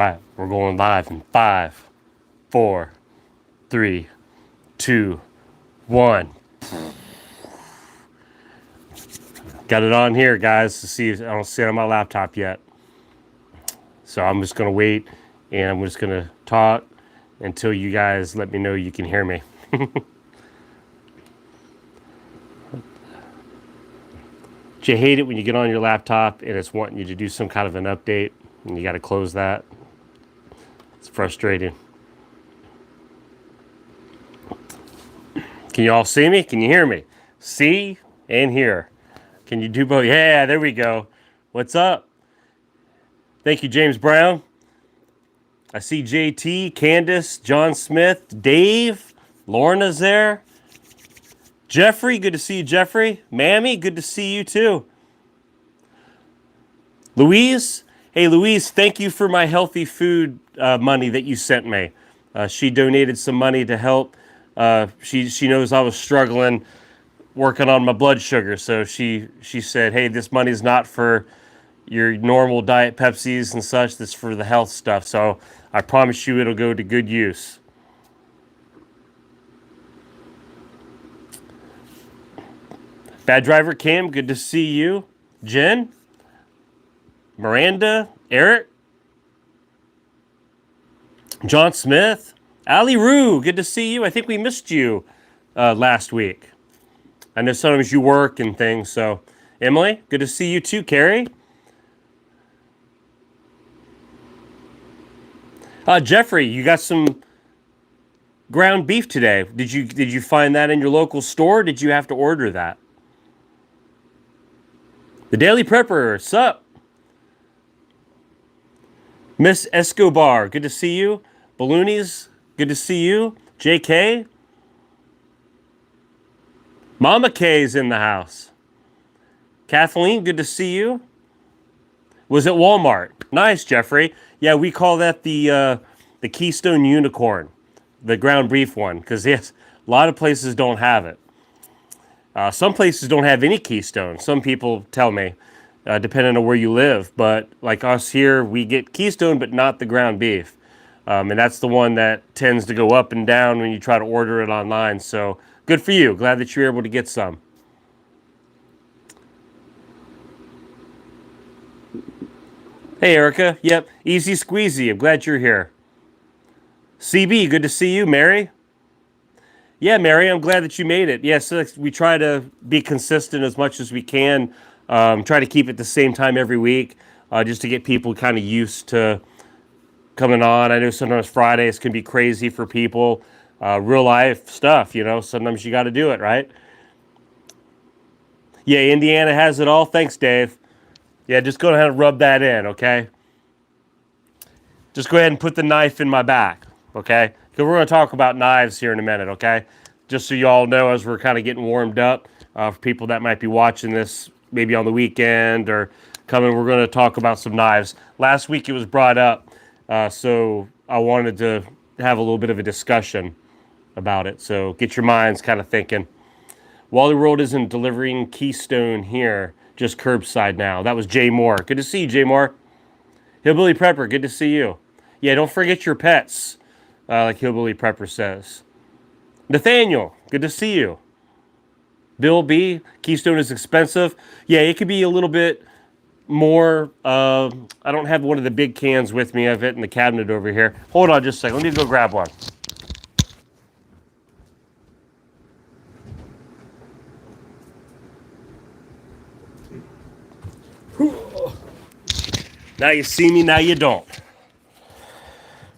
All right, we're going live in 5, 4, 3, 2, 1. Got it on here, guys. To see, I don't see it on my laptop yet. So I'm just gonna wait, and I'm just gonna talk until you guys let me know you can hear me. Do you hate it when you get on your laptop and it's wanting you to do some kind of an update and you got to close that? It's frustrating. Can you all see me? Can you hear me? See and hear. Can you do both? Yeah, there we go. What's up? Thank you, James Brown. I see JT, Candace, John Smith, Dave, Lorna's there. Jeffrey, good to see you, Jeffrey. Mammy, good to see you too. Louise, hey Louise, thank you for my healthy food money that you sent me. She donated some money to help. She knows I was struggling working on my blood sugar, so she said, hey, this money's not for your normal diet Pepsis and such. This is for the health stuff. So I promise you it'll go to good use. Bad Driver Cam, good to see you. Jen, Miranda, Eric, John Smith, Ali Roo, good to see you. I think we missed you last week. I know sometimes you work and things, so Emily, good to see you too. Carrie, Jeffrey, you got some ground beef today. Did you find that in your local store? Or did you have to order that? The Daily Prepper, sup? Miss Escobar, good to see you. Balloonies, good to see you. JK. Mama K's in the house. Kathleen, good to see you. Was at Walmart. Nice, Jeffrey. Yeah, we call that the Keystone Unicorn, the ground beef one, because yes, a lot of places don't have it. Some places don't have any Keystone. Some people tell me, depending on where you live. But like us here, we get Keystone, but not the ground beef. And that's the one that tends to go up and down when you try to order it online. So good for you. Glad that you're able to get some. Hey, Erica. Yep, easy squeezy. I'm glad you're here. CB, good to see you. Mary? Yeah, Mary, I'm glad that you made it. Yes, we try to be consistent as much as we can. Try to keep it the same time every week, just to get people kind of used to coming on. I know sometimes Fridays can be crazy for people. Real life stuff, sometimes you got to do it, right? Yeah, Indiana has it all. Thanks, Dave. Yeah, just go ahead and rub that in, okay? Just go ahead and put the knife in my back, okay? Because we're going to talk about knives here in a minute, okay? Just so you all know as we're kind of getting warmed up, for people that might be watching this maybe on the weekend or coming, we're going to talk about some knives. Last week it was brought up, so I wanted to have a little bit of a discussion about it. So get your minds kind of thinking. Wally World isn't delivering Keystone here, just curbside now. That was Jay Moore. Good to see you, Jay Moore. Hillbilly Prepper, good to see you. Yeah, don't forget your pets, like Hillbilly Prepper says. Nathaniel, good to see you. Bill B, Keystone is expensive. Yeah, it could be a little bit more. I don't have one of the big cans with me. I have it in the cabinet over here. Hold on just a second. Let me go grab one. Now you see me, now you don't.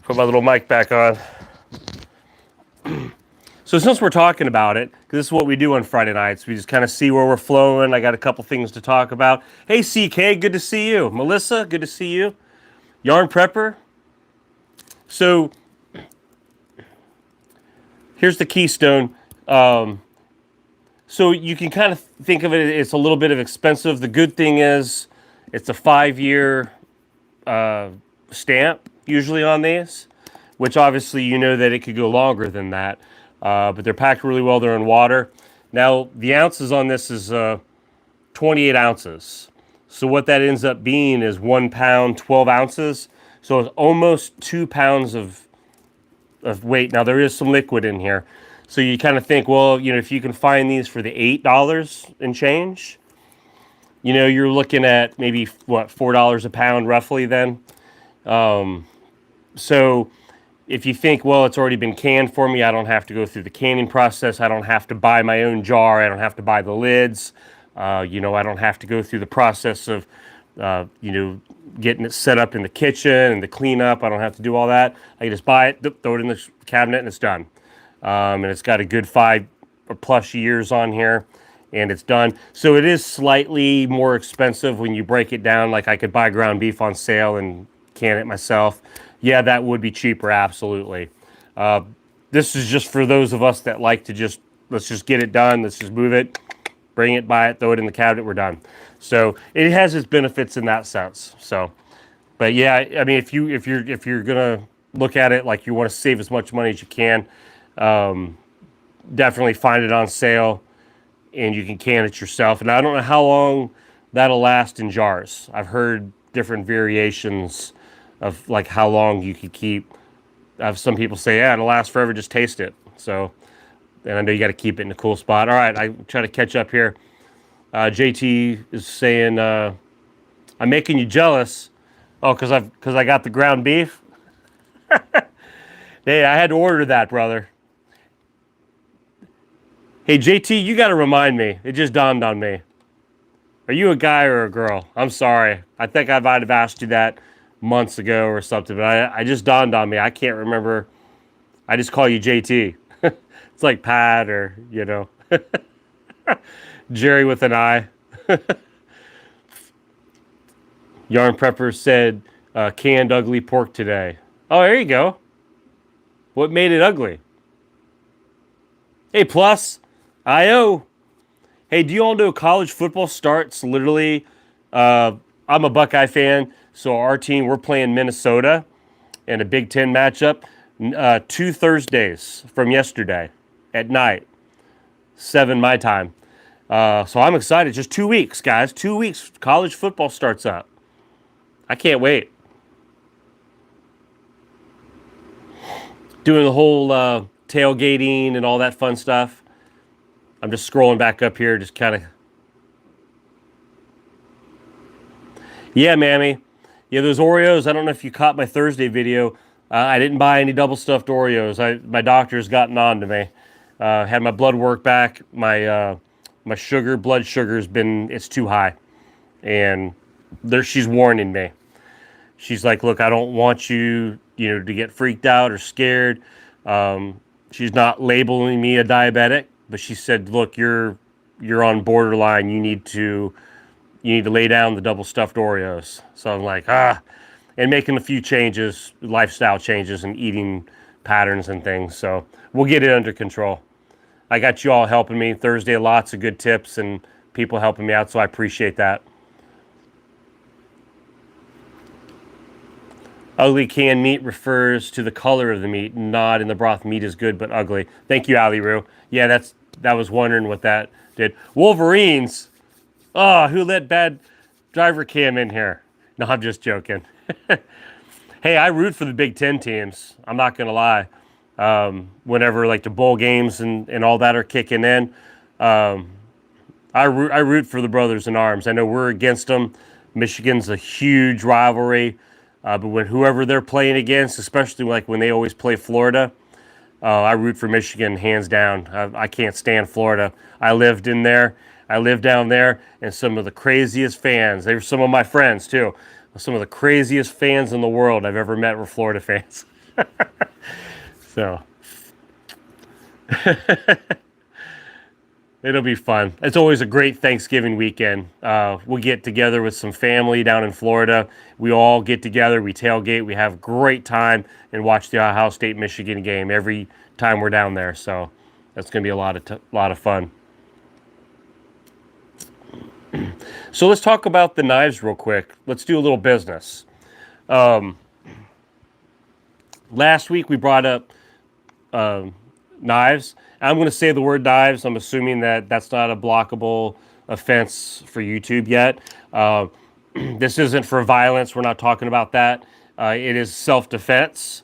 Put my little mic back on. So since we're talking about it, because this is what we do on Friday nights, we just kind of see where we're flowing. I got a couple things to talk about. Hey, CK, good to see you. Melissa, good to see you. Yarn Prepper. So here's the Keystone. So you can kind of think of it, it's a little bit of expensive. The good thing is it's a 5-year stamp usually on these, which obviously you know that it could go longer than that. But they're packed really well. They're in water. Now, the ounces on this is 28 ounces. So what that ends up being is 1 pound, 12 ounces. So it's almost 2 pounds of weight. Now there is some liquid in here. So you kind of think, well, if you can find these for the $8 and change, you're looking at maybe what, $4 a pound roughly then. So if you think, well, it's already been canned for me, I don't have to go through the canning process. I don't have to buy my own jar. I don't have to buy the lids. I don't have to go through the process of, getting it set up in the kitchen and the cleanup. I don't have to do all that. I can just buy it, throw it in the cabinet, and it's done. And it's got a good 5 or plus years on here, and it's done. So it is slightly more expensive when you break it down. Like I could buy ground beef on sale and can it myself. Yeah, that would be cheaper, absolutely. This is just for those of us that like to let's just get it done. Let's just move it, bring it, buy it, throw it in the cabinet, we're done. So it has its benefits in that sense. So, but yeah, I mean, if you're gonna look at it like you want to save as much money as you can, definitely find it on sale, and you can can it yourself. And I don't know how long that'll last in jars. I've heard different variations of like how long you could keep. I have some people say, yeah, it'll last forever, just taste it. So, and I know you got to keep it in a cool spot. All right, I try to catch up here. JT is saying, I'm making you jealous. Oh, because I got the ground beef. Hey, I had to order that, brother. Hey, JT, you got to remind me. It just dawned on me. Are you a guy or a girl? I'm sorry. I think I might have asked you that months ago or something, but I just dawned on me. I can't remember. I just call you JT. It's like Pat or, Jerry with an I. Yarn Prepper said, canned ugly pork today. Oh, there you go. What made it ugly? Hey, Plus, IO. Hey, do you all know college football starts literally? I'm a Buckeye fan, so our team, we're playing Minnesota in a Big Ten matchup 2 Thursdays from yesterday at night, 7 my time. So I'm excited. Just 2 weeks, guys. 2 weeks, college football starts up. I can't wait. Doing the whole tailgating and all that fun stuff. I'm just scrolling back up here, just kind of. Yeah, Mammy. Yeah, those Oreos, I don't know if you caught my Thursday video. I didn't buy any double stuffed Oreos. My doctor's gotten on to me. Had my blood work back. My blood sugar's it's too high. And she's warning me. She's like, look, I don't want you, to get freaked out or scared. She's not labeling me a diabetic, but she said, look, you're on borderline. You need to lay down the double stuffed Oreos. So I'm like, and making a few changes, lifestyle changes and eating patterns and things. So we'll get it under control. I got you all helping me Thursday, lots of good tips and people helping me out. So I appreciate that. Ugly canned meat refers to the color of the meat, not in the broth. Meat is good, but ugly. Thank you, Ali Roo. Yeah, that was wondering what that did. Wolverines. Oh, who let bad driver cam in here? No, I'm just joking. Hey, I root for the Big Ten teams. I'm not going to lie. Whenever like the bowl games and all that are kicking in, I root for the brothers in arms. I know we're against them. Michigan's a huge rivalry. But when whoever they're playing against, especially like when they always play Florida, I root for Michigan hands down. I can't stand Florida. I lived down there, and some of the craziest fans. They were some of my friends too. Some of the craziest fans in the world I've ever met were Florida fans. So it'll be fun. It's always a great Thanksgiving weekend. We'll get together with some family down in Florida. We all get together, we tailgate, we have a great time, and watch the Ohio State-Michigan game every time we're down there. So that's going to be a lot of fun. So let's talk about the knives real quick. Let's do a little business. Last week we brought up knives. I'm going to say the word knives. I'm assuming that that's not a blockable offense for YouTube yet. This isn't for violence. We're not talking about that. It is self-defense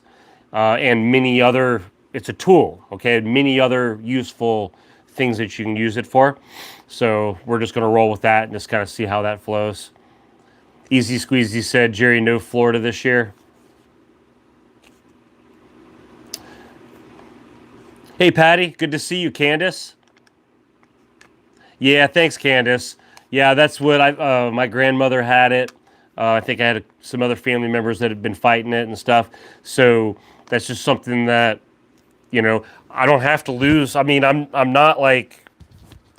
and many other. It's a tool, okay? Many other useful things that you can use it for. So we're just going to roll with that and just kind of see how that flows. Easy Squeezy said, Jerry, no Florida this year. Hey, Patty, good to see you. Candace? Yeah, thanks, Candace. Yeah, that's what my grandmother had it. I think I had some other family members that had been fighting it and stuff. So that's just something that, I don't have to lose. I mean, I'm not like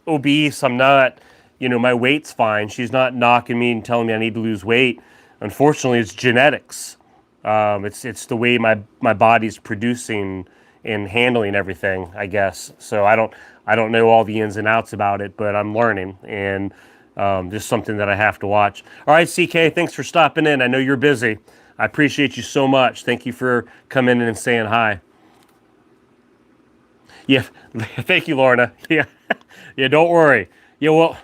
obese. I'm not, my weight's fine. She's not knocking me and telling me I need to lose weight. Unfortunately, it's genetics. It's the way my body's producing and handling everything, I guess. So I don't know all the ins and outs about it, but I'm learning, and just something that I have to watch. All right, CK, thanks for stopping in. I know you're busy. I appreciate you so much. Thank you for coming in and saying hi. Yeah, thank you, Lorna. Yeah, yeah, don't worry. Yeah, well,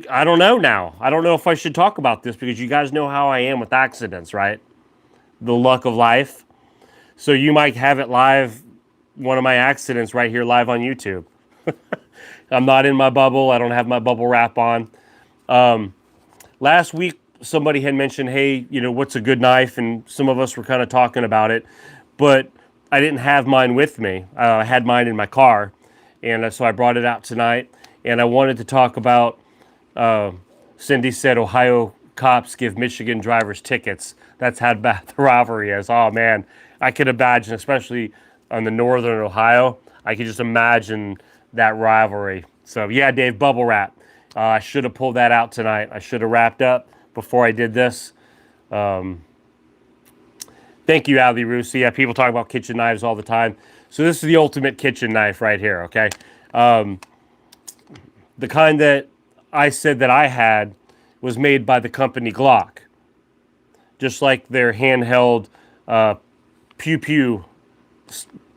I don't know now. I don't know if I should talk about this because you guys know how I am with accidents, right? The luck of life. So you might have it live, one of my accidents right here live on YouTube. I'm not in my bubble. I don't have my bubble wrap on. Last week, somebody had mentioned, hey, what's a good knife? And some of us were kind of talking about it, but I didn't have mine with me. I had mine in my car, and so I brought it out tonight. And I wanted to talk about, Cindy said, Ohio cops give Michigan drivers tickets. That's how bad the rivalry is. Oh, man. I could imagine, especially on the northern Ohio, I could just imagine that rivalry. So, yeah, Dave, bubble wrap. I should have pulled that out tonight. I should have wrapped up before I did this. Thank you, Ali Rusi. Yeah, people talk about kitchen knives all the time. So this is the ultimate kitchen knife right here, okay? The kind that I said that I had was made by the company Glock. Just like their handheld pew pew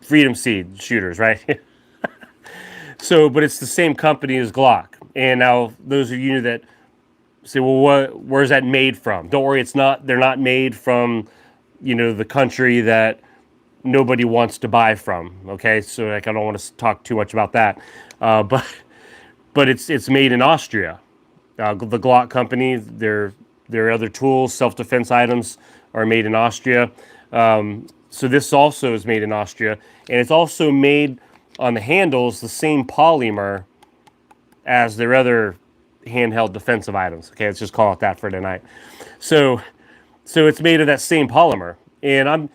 Freedom Seed shooters, right? So, but it's the same company as Glock. And now those of you that say, well, where's that made from? Don't worry, they're not made from, the country that nobody wants to buy from. Okay, so I don't want to talk too much about that. But it's made in Austria. The Glock company, their other tools, self-defense items are made in Austria. So this also is made in Austria, and it's also made on the handles the same polymer as their other handheld defensive items. Okay, let's just call it that for tonight. So it's made of that same polymer, and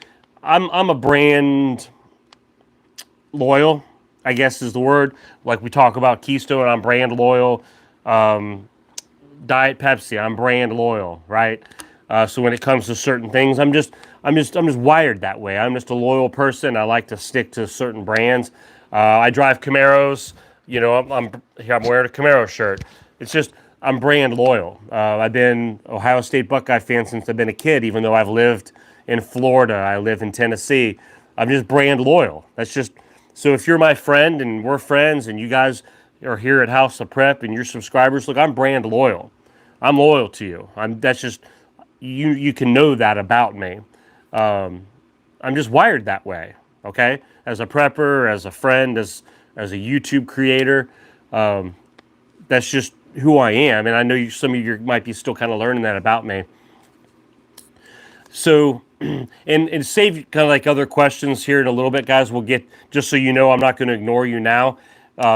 I'm a brand loyal, I guess is the word. Like we talk about Keystone, I'm brand loyal. Diet Pepsi, I'm brand loyal, right? So when it comes to certain things, I'm just wired that way. I'm just a loyal person. I like to stick to certain brands. I drive Camaros. I'm wearing a Camaro shirt. It's just I'm brand loyal. I've been Ohio State Buckeye fan since I've been a kid, even though I've lived in Florida. I live in Tennessee. I'm just brand loyal. That's just so if you're my friend and we're friends and you guys are here at House of Prep and you're subscribers, look, I'm brand loyal. I'm loyal to you. That's just you can know that about me. I'm just wired that way. Okay, as a prepper, as a friend, as a YouTube creator, that's just who I am. And I know some of you might be still kind of learning that about me. So, and save kind of like other questions here in a little bit, guys. We'll get, just so you know, I'm not going to ignore you now.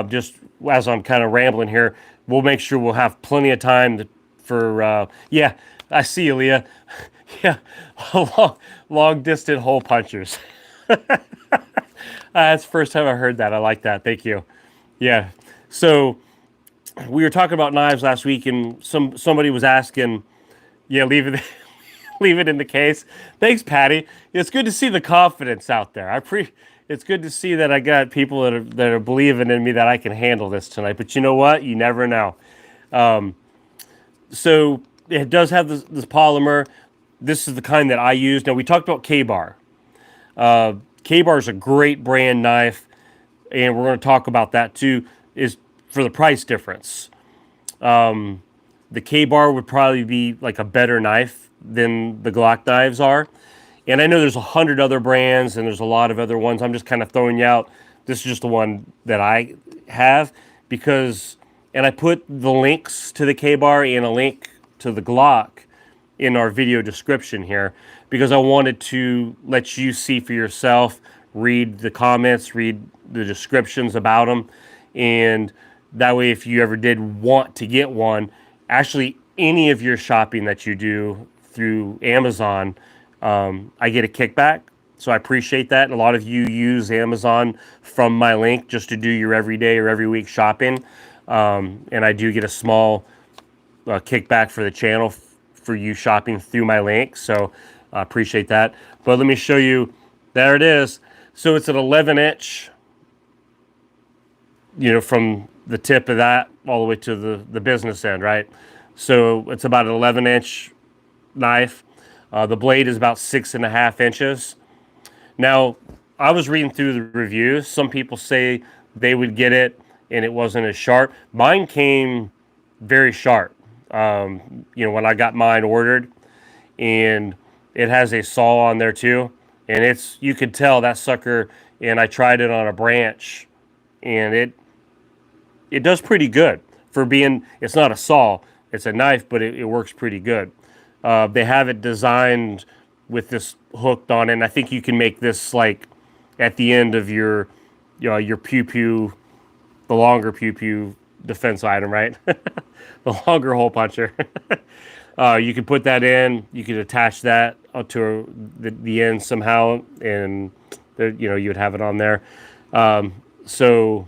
Just as I'm kind of rambling here, we'll make sure we'll have plenty of time for, yeah, I see you, Leah. Yeah, long distance hole punchers. That's the first time I heard that. I like that. Thank you. Yeah. So we were talking about knives last week, and somebody was asking, yeah, leave it leave it in the case. Thanks, Patty. It's good to see the confidence out there. It's good to see that I got people that are believing in me that I can handle this tonight. But you know what? You never know. So it does have this polymer. This is the kind that I use. Now, we talked about K-Bar. K-Bar is a great brand knife, and we're going to talk about that too, is for the price difference. The K-Bar would probably be like a better knife than the Glock knives are. And I know there's 100 other brands and there's a lot of other ones. I'm just kind of throwing you out. This is just the one that I have because, and I put the links to the K-Bar and a link to the Glock in our video description here because I wanted to let you see for yourself, read the comments, read the descriptions about them. And that way, if you ever did want to get one, actually any of your shopping that you do through Amazon, I get a kickback. So I appreciate that. And a lot of you use Amazon from my link just to do your everyday or every week shopping. And I do get a small kickback for the channel for you shopping through my link. So I appreciate that. But let me show you. There it is. So it's an 11-inch, from the tip of that all the way to the business end, right? So it's about an 11-inch knife. The blade is about 6.5 inches. Now, I was reading through the reviews. Some people say they would get it and it wasn't as sharp. Mine came very sharp. When I got mine ordered, and it has a saw on there too. And you could tell that sucker, and I tried it on a branch, and it does pretty good for being, it's not a saw, it's a knife, but it works pretty good. They have it designed with this hooked on it, and I think you can make this like at the end of your pew-pew, the longer pew-pew defense item, right? The longer hole puncher. You could put that in, you could attach that to the end somehow, and you would have it on there. So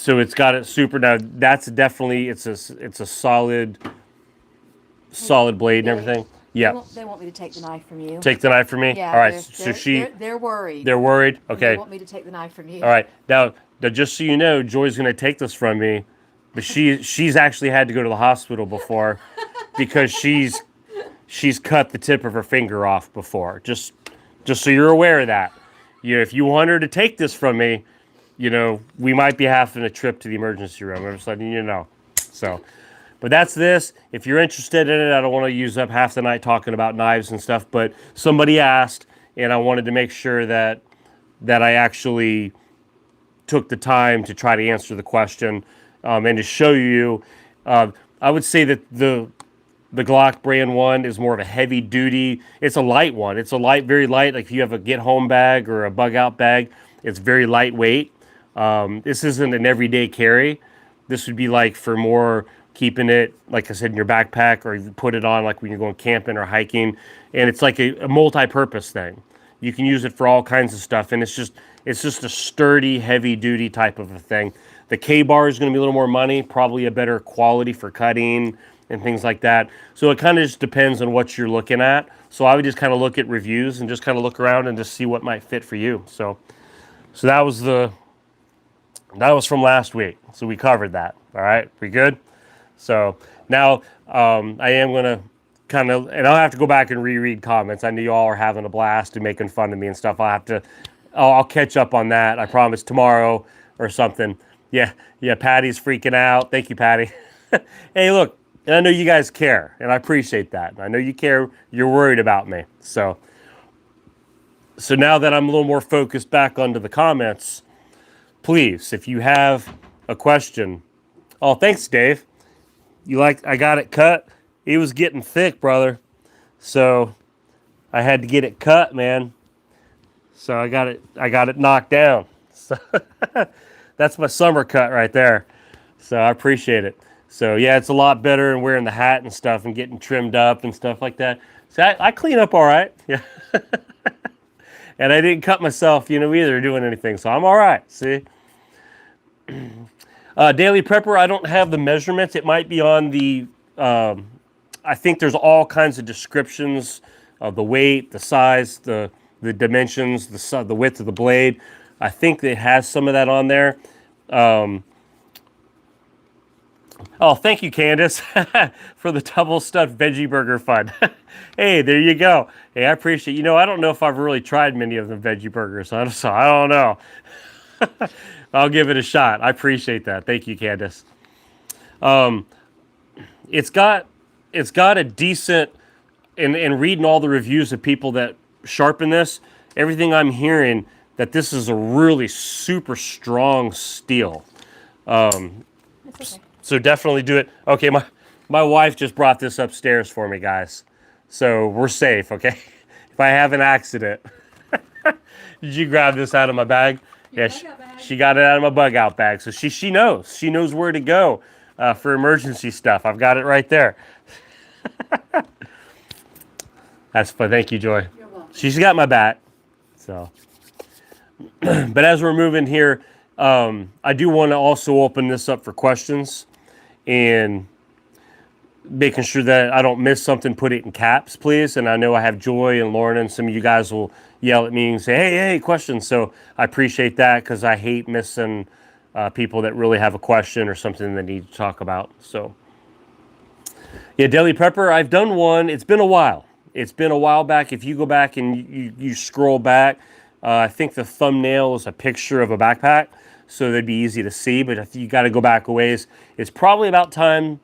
it's got it super. Now that's definitely it's a solid blade and everything. Yeah. They want me to take the knife from you. Take the knife from me? Yeah. All right. They're worried. They're worried? Okay. They want me to take the knife from you. All right. Now just so you know, Joy's going to take this from me, but she's actually had to go to the hospital before because she's cut the tip of her finger off before. Just so you're aware of that. If you want her to take this from me, we might be having a trip to the emergency room. I'm just letting you know. So, but that's this. If you're interested in it, I don't want to use up half the night talking about knives and stuff, but somebody asked, and I wanted to make sure that I actually took the time to try to answer the question and to show you. I would say that the Glock brand one is more of a heavy duty. It's a light one. It's very light. Like if you have a get home bag or a bug out bag, it's very lightweight. This isn't an everyday carry. This would be like for more keeping it, like I said, in your backpack, or you put it on like when you're going camping or hiking. And it's like a multi-purpose thing. You can use it for all kinds of stuff, and it's just a sturdy, heavy-duty type of a thing. The K-Bar is going to be a little more money, probably a better quality for cutting and things like that. So it kind of just depends on what you're looking at. So I would just kind of look at reviews and just kind of look around and just see what might fit for you. So that was from last week. So we covered that. All right, we good? So now I am going to kind of, and I'll have to go back and reread comments. I know you all are having a blast and making fun of me and stuff. I'll catch up on that. I promise tomorrow or something. Yeah, Patty's freaking out. Thank you, Patty. Hey, look, and I know you guys care, and I appreciate that. I know you care. You're worried about me. So now that I'm a little more focused back onto the comments, please, if you have a question. Oh, thanks, Dave. I got it cut. It was getting thick, brother. So I had to get it cut, man. So I got it knocked down. So that's my summer cut right there. So I appreciate it. So yeah, it's a lot better than wearing the hat and stuff and getting trimmed up and stuff like that. So I clean up all right. Yeah. And I didn't cut myself, either doing anything. So I'm all right. See? Daily Prepper, I don't have the measurements. It might be on the, I think there's all kinds of descriptions of the weight, the size, the dimensions, the width of the blade. I think it has some of that on there. Oh, thank you, Candace, for the double stuffed veggie burger fun. Hey, there you go. Hey, I appreciate it. I don't know if I've really tried many of the veggie burgers, so I don't know. I'll give it a shot. I appreciate that. Thank you, Candace. It's got a decent and reading all the reviews of people that sharpen this, everything I'm hearing that this is a really super strong steel. It's okay. So definitely do it. Okay, my wife just brought this upstairs for me, guys. So we're safe, okay? If I have an accident. Did you grab this out of my bag? Yeah, she got it out of my bug out bag. So she knows. She knows where to go for emergency stuff. I've got it right there. That's fun. Thank you, Joy. You're welcome. She's got my back. So, but as we're moving here, I do want to also open this up for questions and making sure that I don't miss something, put it in caps, please. And I know I have Joy and Lauren and some of you guys will yell at me and say, hey, questions. So I appreciate that because I hate missing people that really have a question or something they need to talk about. So, yeah, Deli Prepper, I've done one. It's been a while. It's been a while back. If you go back and you scroll back, I think the thumbnail is a picture of a backpack, so they'd be easy to see. But if you got to go back a ways, it's probably about time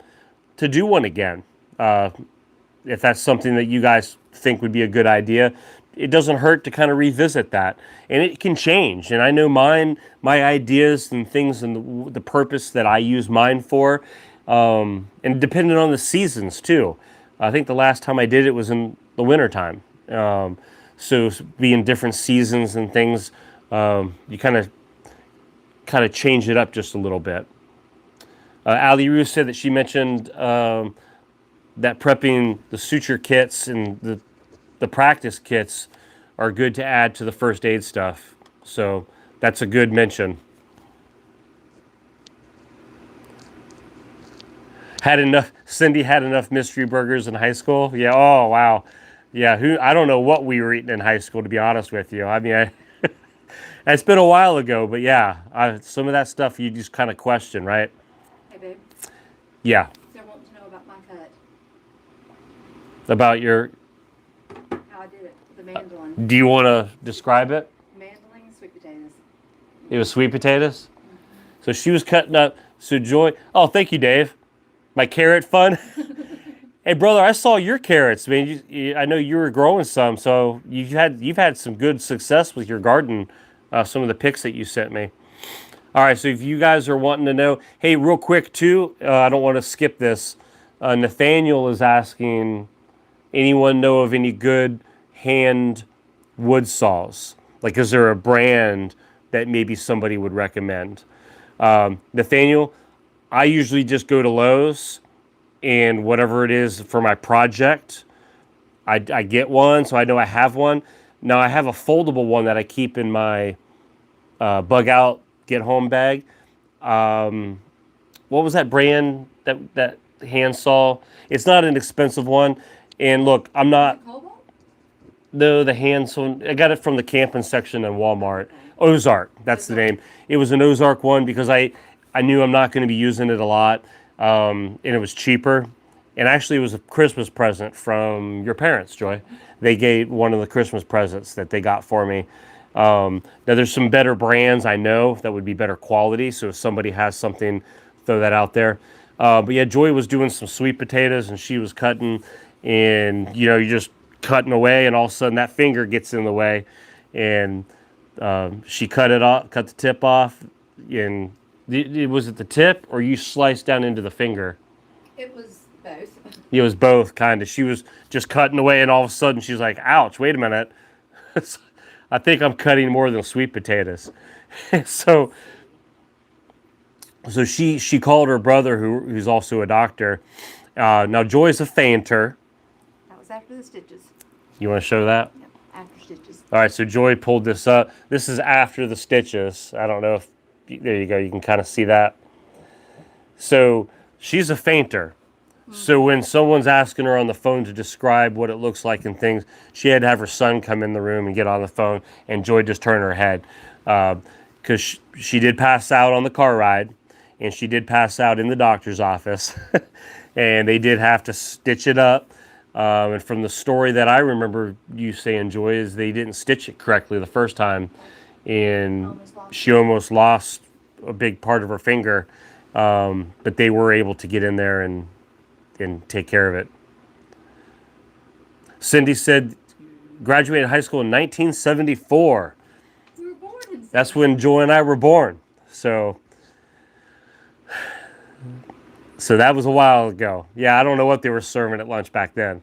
to do one again. If that's something that you guys think would be a good idea, it doesn't hurt to kind of revisit that. And it can change. And I know my ideas and things and the purpose that I use mine for, and depending on the seasons too. I think the last time I did it was in the wintertime. So being different seasons and things, you kind of change it up just a little bit. Ali Roo said that she mentioned that prepping the suture kits and the practice kits are good to add to the first aid stuff. So that's a good mention. Cindy had enough mystery burgers in high school. Yeah. Oh, wow. Yeah. I don't know what we were eating in high school, to be honest with you. I mean, it's been a while ago, but yeah, some of that stuff you just kind of question, right? Hey, babe. Yeah. They're wanting to know about my cut. About your. How I did it. The mandolin. Do you want to describe it? Mandolin and sweet potatoes. It was sweet potatoes. So she was cutting up. So Joy. Oh, thank you, Dave. My carrot fun. Hey, brother, I saw your carrots. I mean, I know you were growing some, so you've had some good success with your garden. Some of the pics that you sent me. All right, so if you guys are wanting to know, hey, real quick too, I don't want to skip this. Nathaniel is asking, anyone know of any good hand wood saws? Like, is there a brand that maybe somebody would recommend? Nathaniel, I usually just go to Lowe's and whatever it is for my project, I get one, so I know I have one. Now I have a foldable one that I keep in my bug out get home bag. What was that brand that hand saw? It's not an expensive one. And look, I'm not. Cobalt? No, the hand saw. I got it from the camping section in Walmart. Ozark, that's the name. It was an Ozark one because I knew I'm not going to be using it a lot, and it was cheaper. And actually, it was a Christmas present from your parents, Joy. They gave one of the Christmas presents that they got for me. Now, there's some better brands I know that would be better quality. So if somebody has something, throw that out there. But yeah, Joy was doing some sweet potatoes, and she was cutting, and you're just cutting away, and all of a sudden that finger gets in the way, and she cut it off, cut the tip off, and was it the tip or you sliced down into the finger? It was both. It was both, kind of. She was just cutting away, and all of a sudden she's like, ouch, wait a minute. I think I'm cutting more than sweet potatoes. so she called her brother, who's also a doctor. Now, Joy's a fainter. That was after the stitches. You want to show that? Yep, after stitches. All right, so Joy pulled this up. This is after the stitches. I don't know if, there you go, you can kind of see that. So she's a fainter. So when someone's asking her on the phone to describe what it looks like and things, she had to have her son come in the room and get on the phone, and Joy just turned her head. Because she did pass out on the car ride, and she did pass out in the doctor's office. And they did have to stitch it up. And from the story that I remember you saying, Joy, is they didn't stitch it correctly the first time. And she almost lost a big part of her finger. But they were able to get in there and take care of it. Cindy said graduated high school in 1974. We were born in That's when Joy and I were born. So that was a while ago. Yeah, I don't know what they were serving at lunch back then.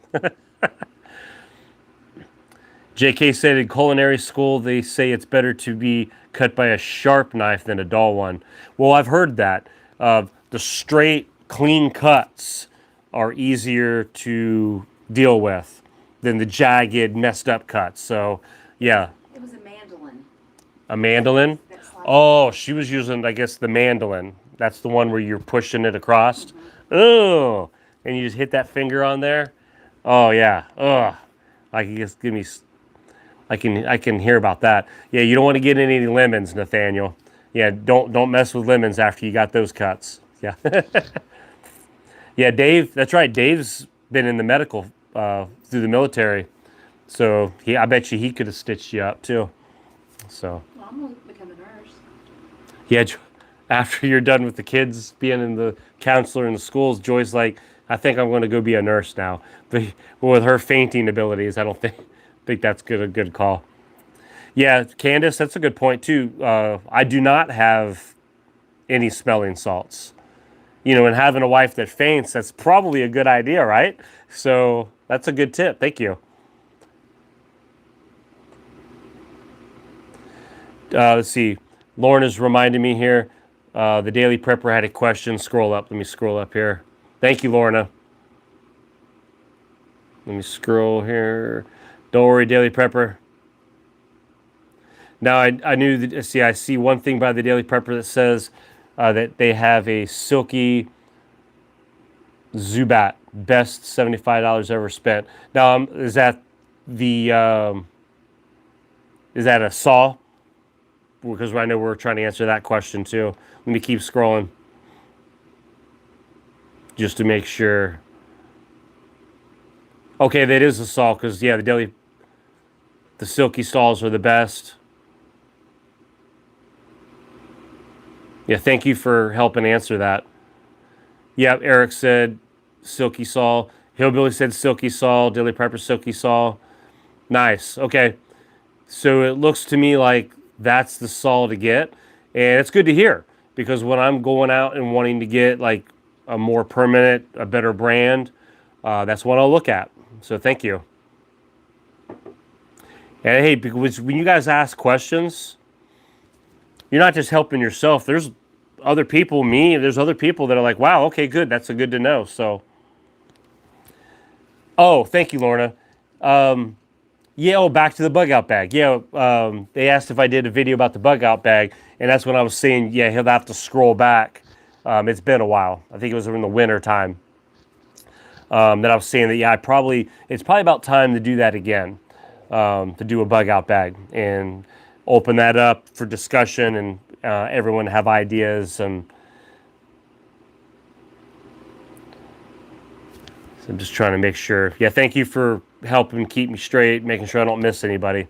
JK said in culinary school, they say it's better to be cut by a sharp knife than a dull one. Well, I've heard that. The straight, clean cuts are easier to deal with than the jagged, messed up cuts. So, yeah. It was a mandolin. A mandolin? That sliced- Oh, she was using, I guess, the mandolin. That's the one where you're pushing it across. Oh, and you just hit that finger on there. Oh, yeah. Oh, I can just give me... I can hear about that. Yeah, you don't want to get any lemons, Nathaniel. Yeah, don't mess with lemons after you got those cuts. Yeah. Yeah, Dave, that's right. Dave's been in the medical through the military. So I bet you he could have stitched you up too. So Well, I'm going to become a nurse. yeah, after you're done with the kids being in the counselor in the schools, Joy's like, I think I'm going to go be a nurse now. But with her fainting abilities, I don't think that's a good call. Yeah, Candace, that's a good point too. I do not have any smelling salts. You know, and having a wife that faints, that's probably a good idea, right? So that's a good tip. Thank you. Let's see. Lauren is reminding me here. The Daily Prepper had a question. Scroll up. Let me scroll up here. Thank you, Lorna. Let me scroll here. Don't worry, Daily Prepper. Now, I knew that, see, I see one thing by the Daily Prepper that says that they have a silky Zubat, best $75 ever spent. Now, is that the, is that a saw? Because I know we're trying to answer that question too. Let me keep scrolling just to make sure. Okay, that is a saw because, yeah, the silky stalls are the best. Yeah, thank you for helping answer that. Yeah, Eric said silky saw. Hillbilly said silky saw. Daily Prepper silky saw. Nice. Okay. So it looks to me like that's the saw to get. And it's good to hear because when I'm going out and wanting to get like a more permanent, a better brand, that's what I'll look at. So thank you. And hey, because when you guys ask questions, you're not just helping yourself. There's other people, there's other people that are like, wow, okay, good. That's a good to know. So, oh, thank you, Lorna. Yeah, back to the bug out bag. Yeah, they asked if I did a video about the bug out bag, and that's when I was saying, yeah, he'll have to scroll back. It's been a while. I think it was in the winter time that I was saying that, yeah, it's probably about time to do that again, to do a bug out bag and open that up for discussion and everyone have ideas. And so I'm just trying to make sure. Yeah, thank you for helping keep me straight, making sure I don't miss anybody.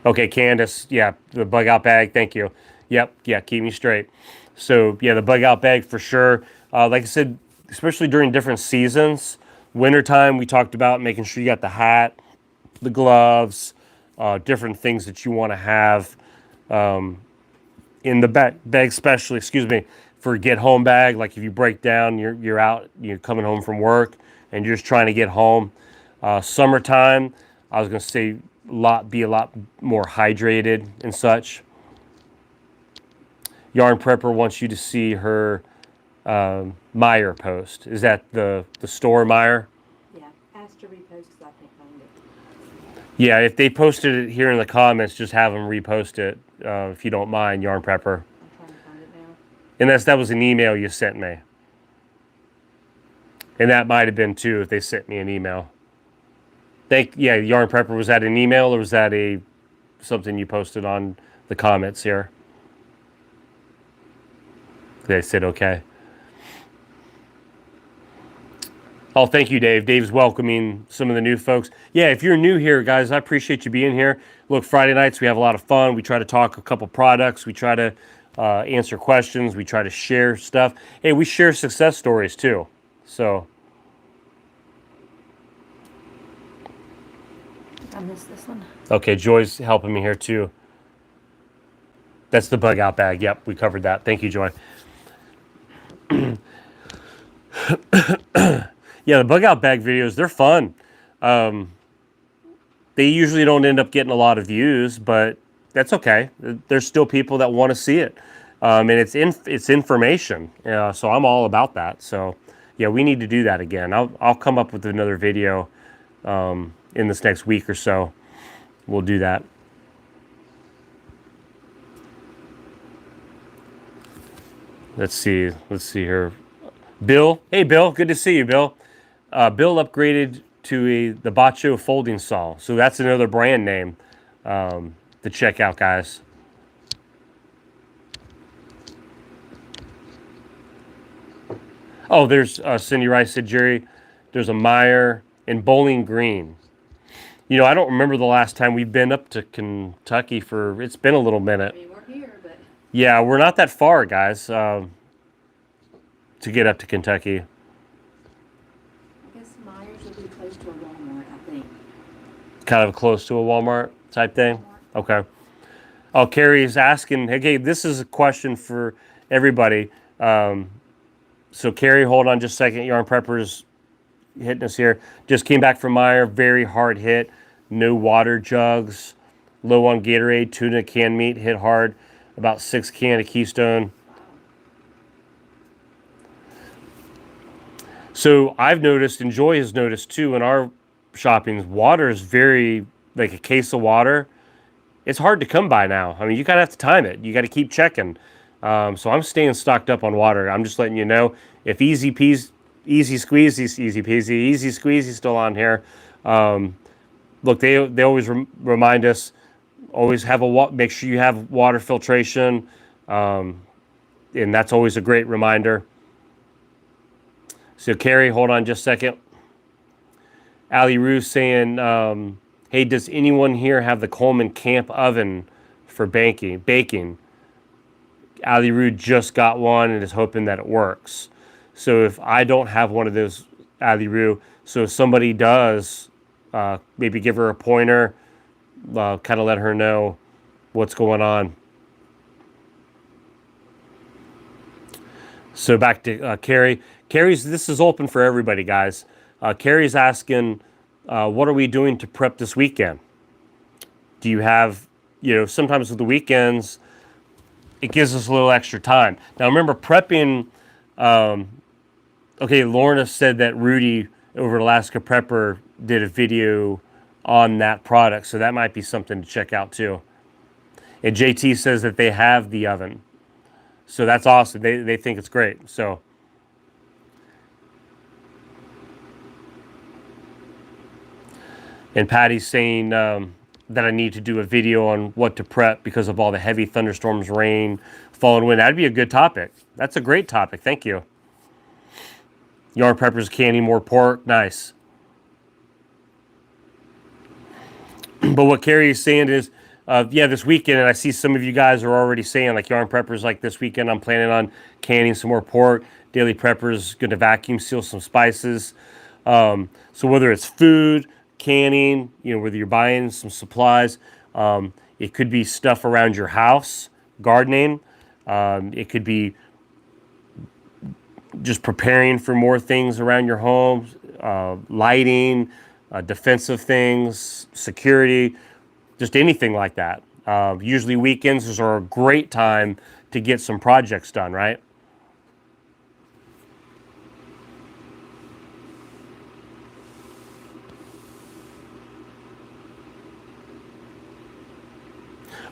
Okay, Candace, yeah, the bug out bag, thank you. Yep, yeah, keep me straight. So, yeah, the bug out bag for sure. Like I said, especially during different seasons, wintertime, we talked about making sure you got the hat, the gloves, different things that you want to have in the bag, especially, for get home bag. Like if you break down, you're out, you're coming home from work, and you're just trying to get home. Summertime, I was going to say be a lot more hydrated and such. Yarn Prepper wants you to see her Meyer post. Is that the store Meyer? Yeah, asked to repost because I can't find it. Yeah, if they posted it here in the comments, just have them repost it if you don't mind, Yarn Prepper. I'm trying to find it now. And that was an email you sent me. And that might have been too if they sent me an email. Yarn Prepper, was that an email or was that something you posted on the comments here? They said okay. Oh, thank you, Dave. Dave's welcoming some of the new folks. Yeah, if you're new here, guys, I appreciate you being here. Look, Friday nights, we have a lot of fun. We try to talk a couple products. We try to answer questions. We try to share stuff. Hey, we share success stories too. So, I missed this one. Okay, Joy's helping me here too. That's the bug out bag. Yep, we covered that. Thank you, Joy. Yeah, the bug out bag videos, they're fun. They usually don't end up getting a lot of views, but that's okay. There's still people that want to see it. And it's information. So I'm all about that. So yeah, we need to do that again. I'll come up with another video in this next week or so. We'll do that. Let's see here. Bill, hey Bill, good to see you, Bill. Bill upgraded to the Bacho folding saw, so that's another brand name to check out, guys. Oh, there's Cindy Rice said, Jerry, there's a Meyer in Bowling Green. You know, I don't remember the last time we've been up to Kentucky it's been a little minute. I mean, we're here, but Yeah, we're not that far, guys, to get up to Kentucky. I guess Myers will be close to a Walmart, I think. Kind of close to a Walmart type thing? Okay. Oh, Carrie's asking, hey, this is a question for everybody. So Carrie, hold on just a second. Yarn Prepper's hitting us here. Just came back from Meyer, very hard hit. No water jugs, low on Gatorade, tuna, canned meat, hit hard. About 6 cans of Keystone. So I've noticed, and Joy has noticed too, in our shopping, water is very, like a case of water, it's hard to come by now. I mean, you kind of have to time it. You got to keep checking. So I'm staying stocked up on water. I'm just letting you know, if Easy Squeezy still on here. Look, they always remind us, always have make sure you have water filtration, and that's always a great reminder. So Carrie, hold on just a second. Ali Roo saying, hey, does anyone here have the Coleman Camp oven for baking? Ali Roo just got one and is hoping that it works. So if I don't have one of those, Ali Roo, so if somebody does, maybe give her a pointer, kind of let her know what's going on. So back to Carrie. This is open for everybody, guys. Carrie's asking, what are we doing to prep this weekend? Do you have, sometimes with the weekends, it gives us a little extra time. Now remember, prepping, okay, Lorna said that Rudy over at Alaska Prepper did a video on that product, so that might be something to check out too. And JT says that they have the oven. So that's awesome. They think it's great. So and Patty's saying that I need to do a video on what to prep because of all the heavy thunderstorms, rain, fall, and wind. That'd be a good topic. That's a great topic. Thank you. Yarn Preppers canning more pork. Nice. But what Carrie is saying is, this weekend, and I see some of you guys are already saying, like Yarn Preppers, like this weekend, I'm planning on canning some more pork. Daily Preppers going to vacuum seal some spices. So whether it's food, canning, whether you're buying some supplies, it could be stuff around your house, gardening. It could be just preparing for more things around your home, lighting, defensive things, security, just anything like that. Usually weekends are a great time to get some projects done, right?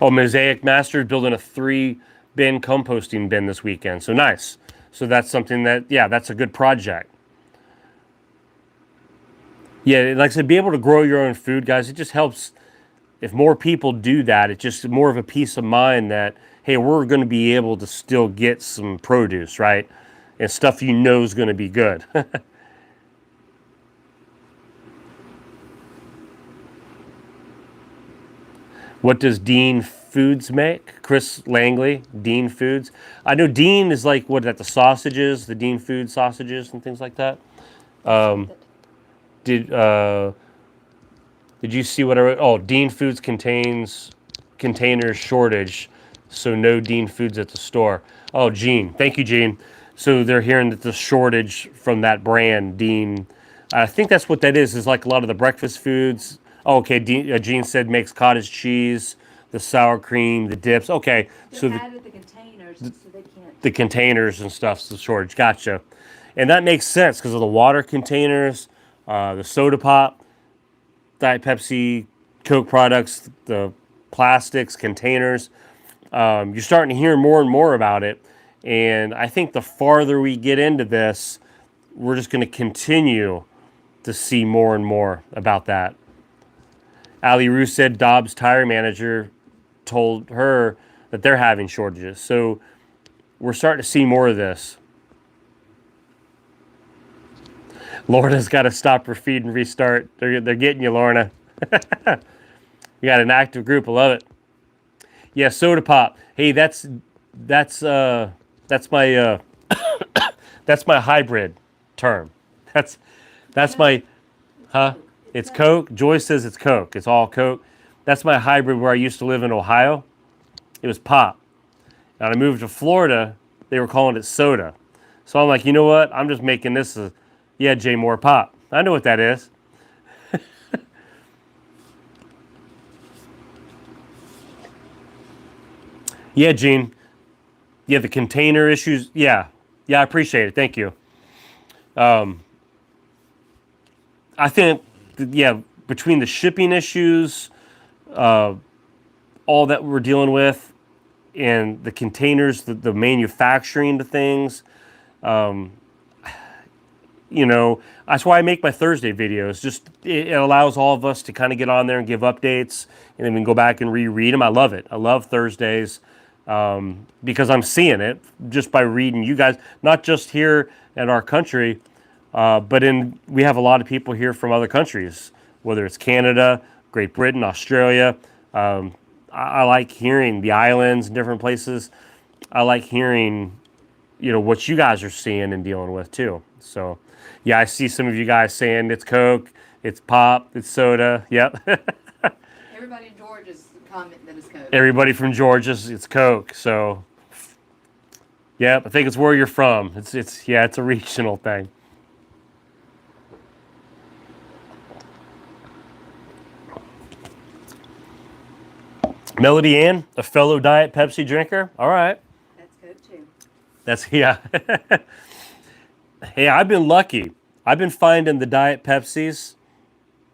Oh, Mosaic Master building a 3-bin composting bin this weekend. So nice. So that's something that, that's a good project. Yeah, like I said, be able to grow your own food, guys. It just helps. If more people do that, it's just more of a peace of mind that, hey, we're going to be able to still get some produce, right? And stuff is going to be good. What does Dean Foods make? Chris Langley, Dean Foods. I know Dean is like the sausages, the Dean Food sausages and things like that. Did Did you see what I wrote? Oh, Dean Foods containers shortage, so no Dean Foods at the store. Oh, Gene. Thank you, Gene. So they're hearing that the shortage from that brand, Dean. I think that's what that is like a lot of the breakfast foods. Oh, okay, Gene said makes cottage cheese, the sour cream, the dips. Okay, so They added the containers so they can't. the containers and stuff's the shortage. Gotcha. And that makes sense because of the water containers, the soda pop, Diet Pepsi, Coke products, the plastics, containers. You're starting to hear more and more about it. And I think the farther we get into this, we're just going to continue to see more and more about that. Ali Roo said Dobbs' tire manager told her that they're having shortages. So we're starting to see more of this. Lorna's got to stop her feed and restart. They're getting you, Lorna. You got an active group. I love it. Yeah, soda pop. Hey, that's my that's my hybrid term. That's my huh? It's Coke. Joyce says it's Coke. It's all Coke. That's my hybrid where I used to live in Ohio. It was pop. And I moved to Florida. They were calling it soda. So I'm like, you know what? I'm just making this a Jay Moore pop. I know what that is. Yeah, Gene. Yeah, the container issues. Yeah, I appreciate it. Thank you. I think, between the shipping issues, all that we're dealing with, and the containers, the manufacturing the things, that's why I make my Thursday videos. Just it allows all of us to kind of get on there and give updates, and then we can go back and reread them. I love it. I love Thursdays because I'm seeing it just by reading you guys, not just here in our country, but we have a lot of people here from other countries, whether it's Canada, Great Britain, Australia. I like hearing the islands and different places. I like hearing, what you guys are seeing and dealing with too. So, yeah, I see some of you guys saying it's Coke, it's pop, it's soda. Yep. Everybody in Georgia's comment that it's Coke. Everybody from Georgia, it's Coke. So, yeah, I think it's where you're from. It's a regional thing. Melody Ann, a fellow Diet Pepsi drinker. All right. That's Coke too. That's, yeah. Hey, I've been lucky. I've been finding the Diet Pepsis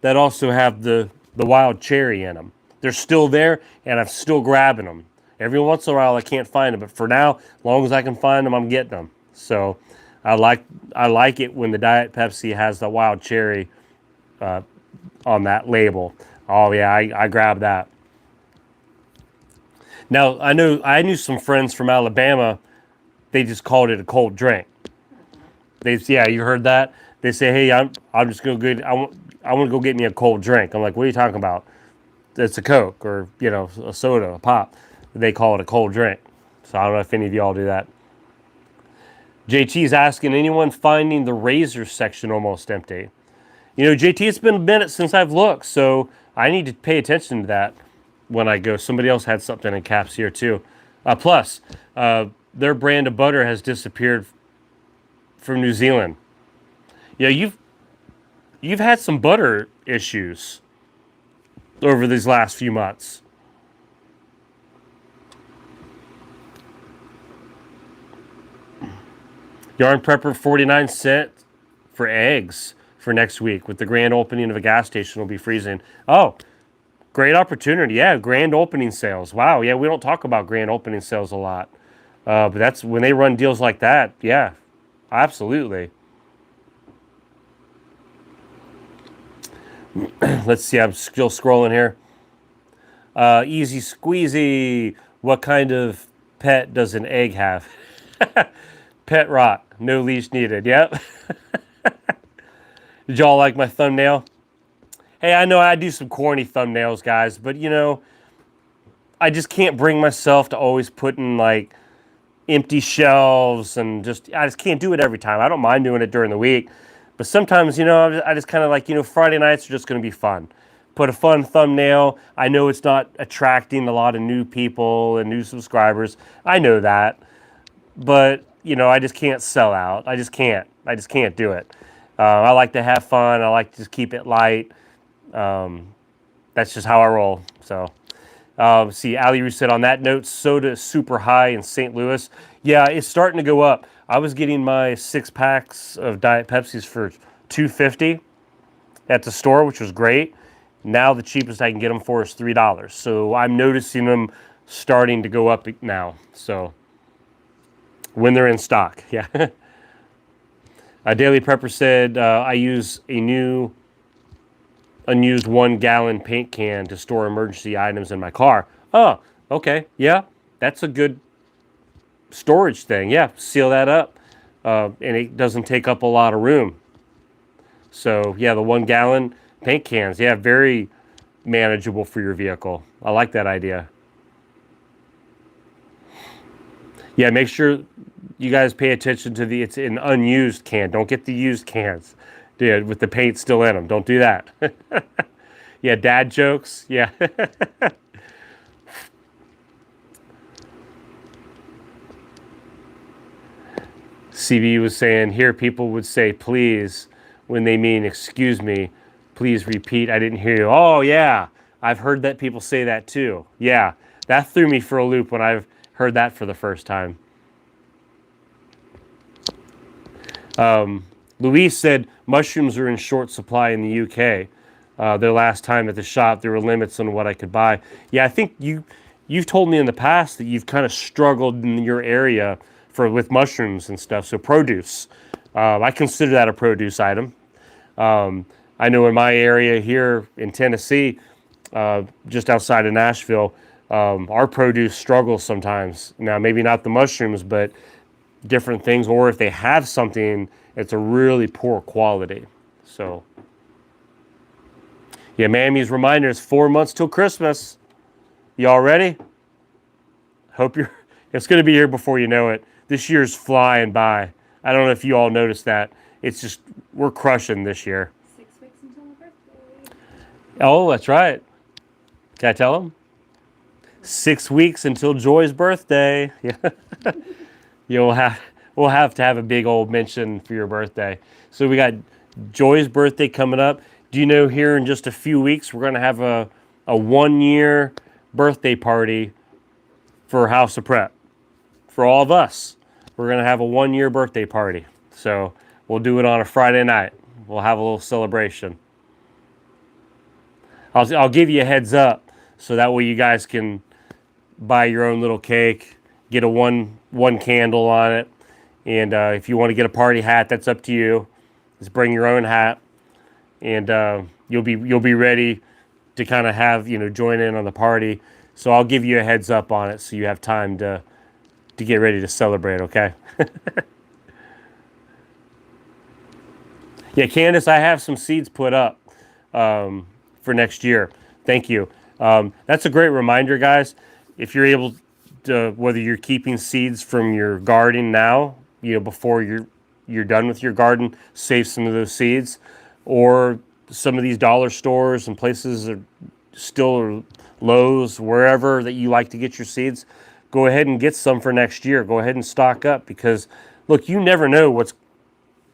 that also have the wild cherry in them. They're still there, and I'm still grabbing them. Every once in a while, I can't find them, but for now, as long as I can find them, I'm getting them. So I like it when the Diet Pepsi has the wild cherry on that label. Oh, yeah, I grab that. Now, I knew some friends from Alabama, they just called it a cold drink. You heard that? They say, hey, I'm just going to I want to go get me a cold drink. I'm like, what are you talking about? It's a Coke or, a soda, a pop. They call it a cold drink. So I don't know if any of y'all do that. JT's asking, anyone finding the razor section almost empty? JT, it's been a minute since I've looked, so I need to pay attention to that when I go. Somebody else had something in caps here too. Plus, their brand of butter has disappeared from New Zealand. Yeah, you've had some butter issues over these last few months. Yarn Prepper 49 cents for eggs for next week with the grand opening of a gas station will be freezing. Oh, great opportunity. Yeah, grand opening sales. Wow, yeah, we don't talk about grand opening sales a lot. But that's when they run deals like that. Yeah, absolutely. Let's see, I'm still scrolling here. Easy Squeezy. What kind of pet does an egg have? Pet rock. No leash needed. Yep. Did y'all like my thumbnail? Hey, I know I do some corny thumbnails, guys, but I just can't bring myself to always put in like empty shelves and I just can't do it every time. I don't mind doing it during the week, but sometimes, I just kind of like, Friday nights are just going to be fun. put a fun thumbnail. I know it's not attracting a lot of new people and new subscribers. I know that. But, I just can't sell out. I just can't do it. I like to have fun. I like to just keep it light. That's just how I roll. So, see, Ali Roo said, on that note, soda is super high in St. Louis. Yeah, it's starting to go up. I was getting my 6 packs of Diet Pepsis for $2.50 at the store, which was great. Now the cheapest I can get them for is $3. So I'm noticing them starting to go up now. So when they're in stock, yeah. Daily Prepper said, I use a new unused 1-gallon paint can to store emergency items in my car. Oh, okay. Yeah, that's a good storage thing. Yeah, seal that up. And it doesn't take up a lot of room. So, yeah, the 1-gallon paint cans. Yeah, very manageable for your vehicle. I like that idea. Yeah, make sure you guys pay attention to it's an unused can. Don't get the used cans. Dude, with the paint still in them. Don't do that. Yeah, dad jokes. Yeah. CB was saying, here people would say please when they mean excuse me. Please repeat. I didn't hear you. Oh, yeah. I've heard that people say that too. Yeah. That threw me for a loop when I've heard that for the first time. Louise said mushrooms are in short supply in the UK. Their last time at the shop, there were limits on what I could buy. Yeah, I think you've told me in the past that you've kind of struggled in your area with mushrooms and stuff. So produce, I consider that a produce item. I know in my area here in Tennessee, just outside of Nashville, our produce struggles sometimes. Now, maybe not the mushrooms, but different things, or if they have something, it's a really poor quality. So, yeah, Mammy's reminder is 4 months till Christmas. Y'all ready? Hope it's going to be here before you know it. This year's flying by. I don't know if you all noticed that. It's just, we're crushing this year. 6 weeks until my birthday. Oh, that's right. Can I tell them? 6 weeks until Joy's birthday. Yeah. We'll have to have a big old mention for your birthday. So we got Joy's birthday coming up. Do you know here in just a few weeks we're going to have a 1-year birthday party for House of Prep for all of us. We're going to have a 1-year birthday party. So we'll do it on a Friday night. We'll have a little celebration. I'll give you a heads up so that way you guys can buy your own little cake, get a one candle on it, and if you want to get a party hat, that's up to you. Just bring your own hat, and you'll be ready to kind of have join in on the party. So I'll give you a heads up on it so you have time to get ready to celebrate. Okay. Yeah, Candace, I have some seeds put up for next year. Thank you. That's a great reminder, guys. If you're able to, whether you're keeping seeds from your garden now, before you're done with your garden, save some of those seeds, or some of these dollar stores and places are still Lowe's, wherever that you like to get your seeds, go ahead and get some for next year. Go ahead and stock up because, look, you never know what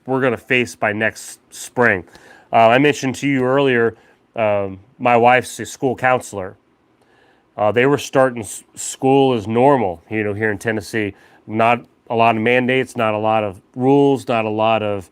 we're going to face by next spring. I mentioned to you earlier, my wife's a school counselor. They were starting school as normal, here in Tennessee. Not a lot of mandates, not a lot of rules, not a lot of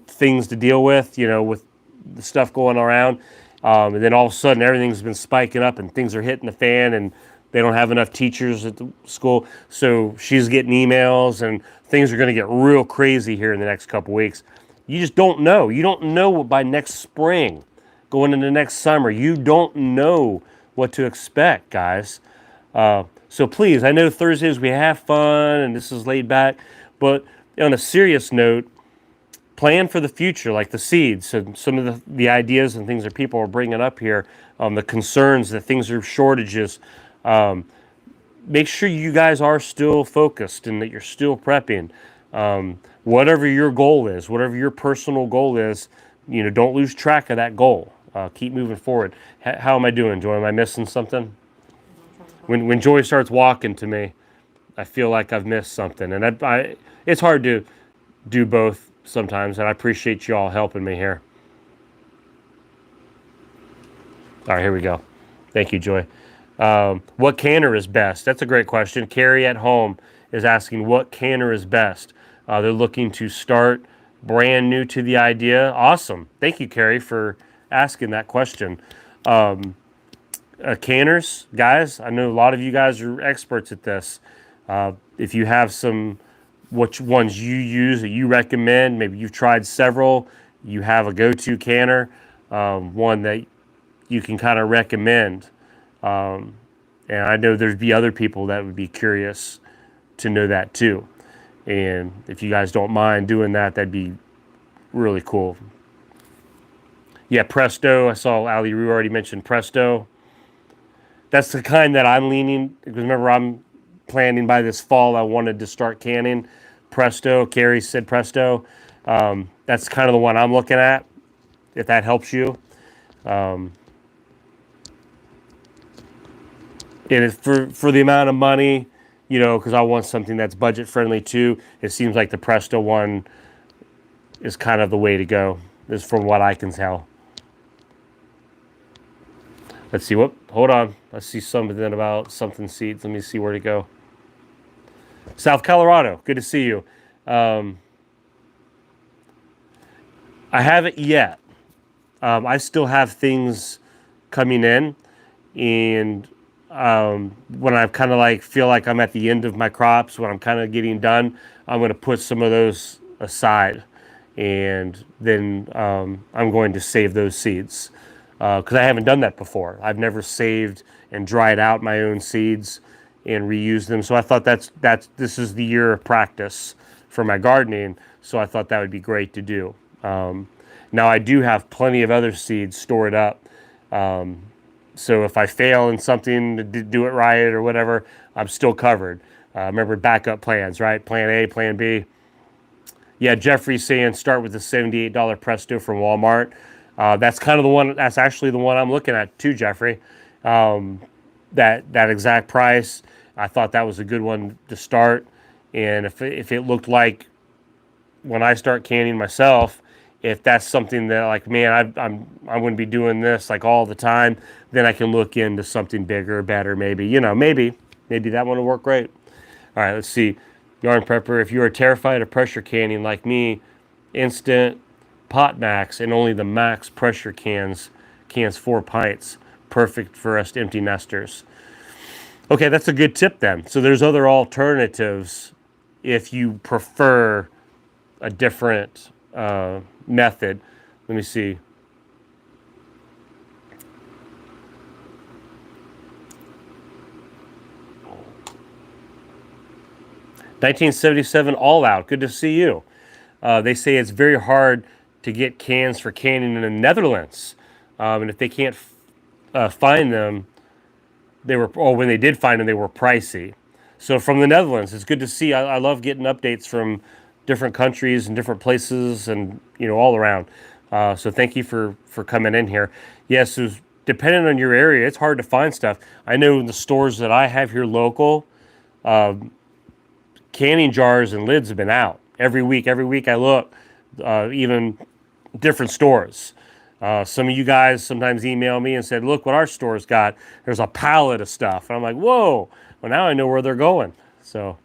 things to deal with, with the stuff going around. And then all of a sudden, everything's been spiking up and things are hitting the fan and they don't have enough teachers at the school. So she's getting emails and things are going to get real crazy here in the next couple weeks. You just don't know. You don't know by next spring, going into next summer. You don't know what to expect, guys. So please, I know Thursdays we have fun and this is laid back, but on a serious note, plan for the future, like the seeds and some of the ideas and things that people are bringing up here, the concerns that things are shortages. Make sure you guys are still focused and that you're still prepping. Whatever your goal is, whatever your personal goal is, don't lose track of that goal. Keep moving forward. How am I doing, Joy? Am I missing something? When Joy starts walking to me, I feel like I've missed something, and it's hard to do both sometimes. And I appreciate you all helping me here. All right, here we go. Thank you, Joy. What canner is best? That's a great question. Carrie at home is asking what canner is best. They're looking to start brand new to the idea. Awesome. Thank you, Carrie, for asking that question. Canners, guys, I know a lot of you guys are experts at this. If you have some, which ones you use that you recommend, maybe you've tried several, you have a go-to canner, one that you can kind of recommend. And I know there'd be other people that would be curious to know that too. And if you guys don't mind doing that, that'd be really cool. Yeah, Presto. I saw Ali Roo already mentioned Presto. That's the kind that I'm leaning, because remember I'm planning by this fall I wanted to start canning. Presto, Carrie said Presto. That's kind of the one I'm looking at, if that helps you. And it's for the amount of money, because I want something that's budget friendly too. It seems like the Presto one is kind of the way to go, is from what I can tell. Let's see, hold on. I see something about something seeds. Let me see where to go. South Colorado, good to see you. I haven't yet. I still have things coming in, and when I kind of feel like I'm at the end of my crops, when I'm kind of getting done, I'm going to put some of those aside, and then I'm going to save those seeds. Because I haven't done that before. I've never saved and dried out my own seeds and reused them. So I thought this is the year of practice for my gardening. So I thought that would be great to do. Now I do have plenty of other seeds stored up. So if I fail in something to do it right or whatever, I'm still covered. Remember backup plans, right? Plan A, Plan B. Yeah, Jeffrey's saying start with the $78 Presto from Walmart. That's kind of the one. That's actually the one I'm looking at too, Jeffrey. That exact price. I thought that was a good one to start. And if it looked like when I start canning myself, if that's something that man, I'm going to be doing this all the time, then I can look into something bigger, better, maybe. Maybe that one will work great. All right, let's see. Yarn Prepper, if you are terrified of pressure canning like me, instant pot max and only the max pressure cans 4 pints, perfect for us empty nesters. Okay, that's a good tip then. So there's other alternatives if you prefer a different method. Let me see. $19.77 All Out. Good to see you. They say it's very hard to get cans for canning in the Netherlands, and if they can't find them, when they did find them, they were pricey. So from the Netherlands, it's good to see. I love getting updates from different countries and different places, and all around. So thank you for coming in here. Yes, so depending on your area, it's hard to find stuff. I know in the stores that I have here local, canning jars and lids have been out every week. Every week I look, even different stores. Some of you guys sometimes email me and said, look what our store's got. There's a pallet of stuff. And I'm like, whoa, well now I know where they're going. So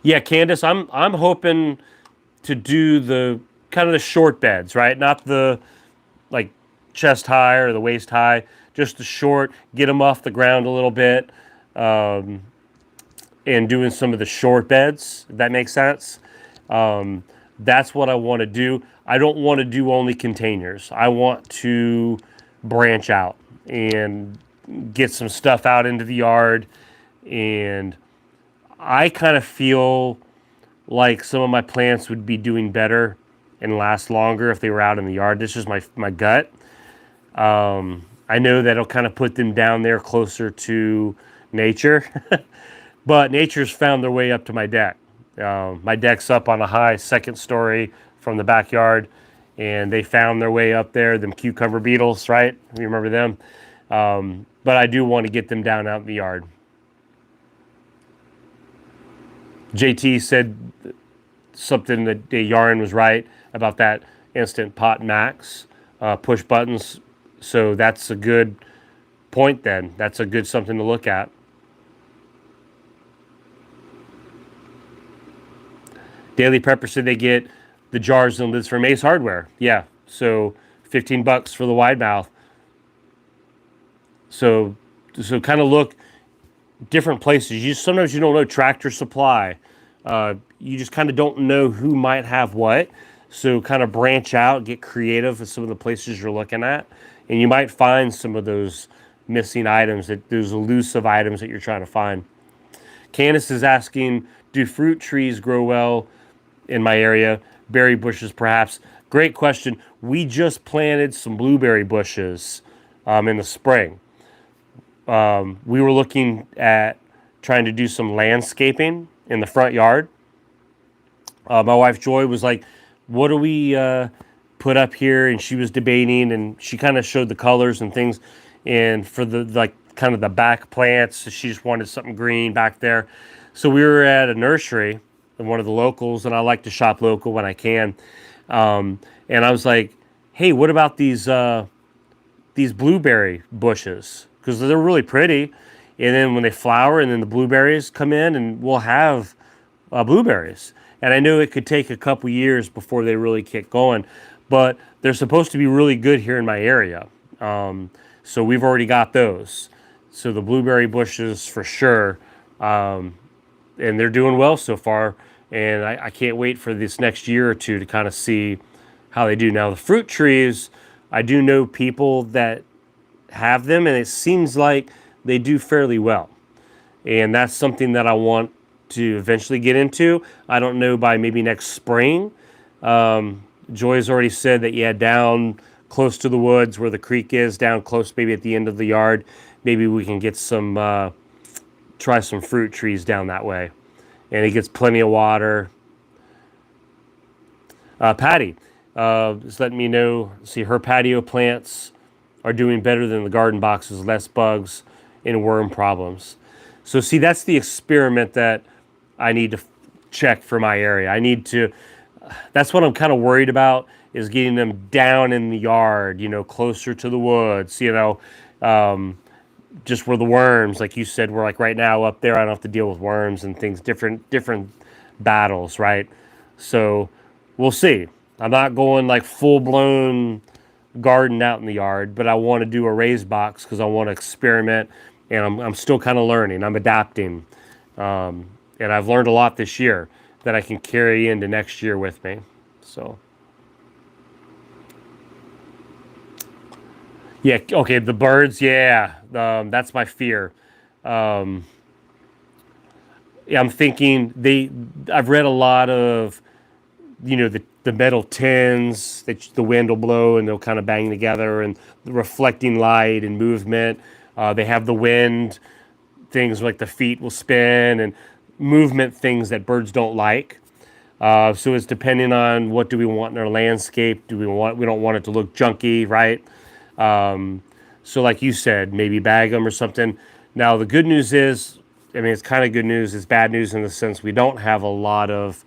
yeah, Candace, I'm hoping to do the kind of the short beds, right? Not the chest high or the waist high, just the short, get them off the ground a little bit, and doing some of the short beds, if that makes sense. That's what I want to do. I don't want to do only containers. I want to branch out and get some stuff out into the yard. And I kind of feel like some of my plants would be doing better and last longer if they were out in the yard. This is my gut. I know that'll kind of put them down there closer to nature. But nature's found their way up to my deck. My deck's up on a high second story from the backyard, and they found their way up there, them cucumber beetles, right? You remember them? But I do want to get them down out in the yard. JT said something that Yarn was right about that Instant Pot Max push buttons. So that's a good point then. That's a good something to look at. Daily Prepper said they get the jars and lids from Ace Hardware. Yeah, so $15 for the wide mouth. So kind of look different places. Sometimes you don't know Tractor Supply. You just kind of don't know who might have what. So kind of branch out, get creative with some of the places you're looking at, and you might find some of those missing items, those elusive items that you're trying to find. Candace is asking, do fruit trees grow well in my area? Berry bushes, perhaps. Great question. We just planted some blueberry bushes in the spring. We were looking at trying to do some landscaping in the front yard. My wife Joy was like, what do we put up here? And she was debating, and she kind of showed the colors and things. And for the kind of the back plants, she just wanted something green back there. So we were at a nursery in one of the locals, and I like to shop local when I can. And I was like, hey, what about these blueberry bushes? Because they're really pretty. And then when they flower, and then the blueberries come in, and we'll have blueberries. And I knew it could take a couple years before they really kick going, but they're supposed to be really good here in my area. So we've already got those. So the blueberry bushes for sure, and they're doing well so far. And I can't wait for this next year or two to kind of see how they do. Now the fruit trees, I do know people that have them, and it seems like they do fairly well. And that's something that I want to eventually get into. I don't know, by maybe next spring. Joy's already said that, yeah, down close to the woods where the creek is, down close maybe at the end of the yard, maybe we can get some, try some fruit trees down that way. And it gets plenty of water. Patty is letting me know, see, her patio plants are doing better than the garden boxes, less bugs and worm problems. So see, that's the experiment that I need to check for my area. I need to, that's what I'm kind of worried about, is getting them down in the yard, closer to the woods, just where the worms, like you said, we're like right now up there, I don't have to deal with worms and things, different battles, right? So we'll see. I'm not going like full blown garden out in the yard, but I want to do a raised box because I want to experiment, and I'm still kind of learning. I'm adapting, and I've learned a lot this year that I can carry into next year with me. So, yeah, okay, the birds, yeah, that's my fear. Yeah, I'm thinking I've read a lot of, the metal tins that the wind will blow and they'll kind of bang together, and the reflecting light and movement. They have the wind things like the feet will spin and movement things that birds don't like. So it's depending on what do we want in our landscape. We don't want it to look junky, right? So like you said, maybe bag them or something. Now the good news is, it's kind of good news. It's bad news in the sense we don't have a lot of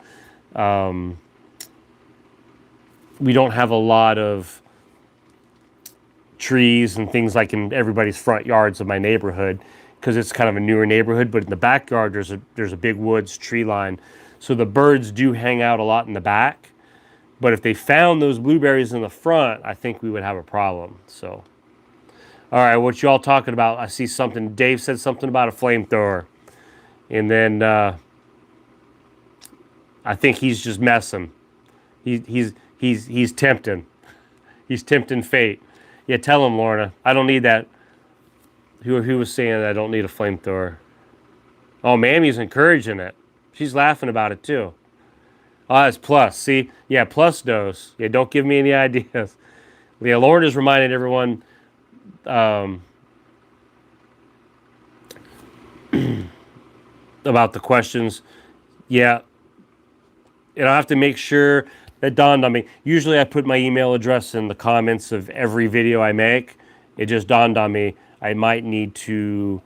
trees and things like in everybody's front yards of my neighborhood, because it's kind of a newer neighborhood. But in the backyard, there's a big woods tree line, so the birds do hang out a lot in the back. But if they found those blueberries in the front, I think we would have a problem. So, all right, what you all talking about? I see something. Dave said something about a flamethrower, and then I think he's just messing. He's tempting. He's tempting fate. Yeah, tell him, Lorna. I don't need that. Who was saying that I don't need a flamethrower? Oh, Mammy's encouraging it. She's laughing about it too. Oh, that's Plus. See? Yeah, Plus knows. Yeah, don't give me any ideas. Yeah, Lorna's reminding everyone about the questions. Yeah. And I have to make sure That dawned on me. Usually I put my email address in the comments of every video I make. It just dawned on me I might need to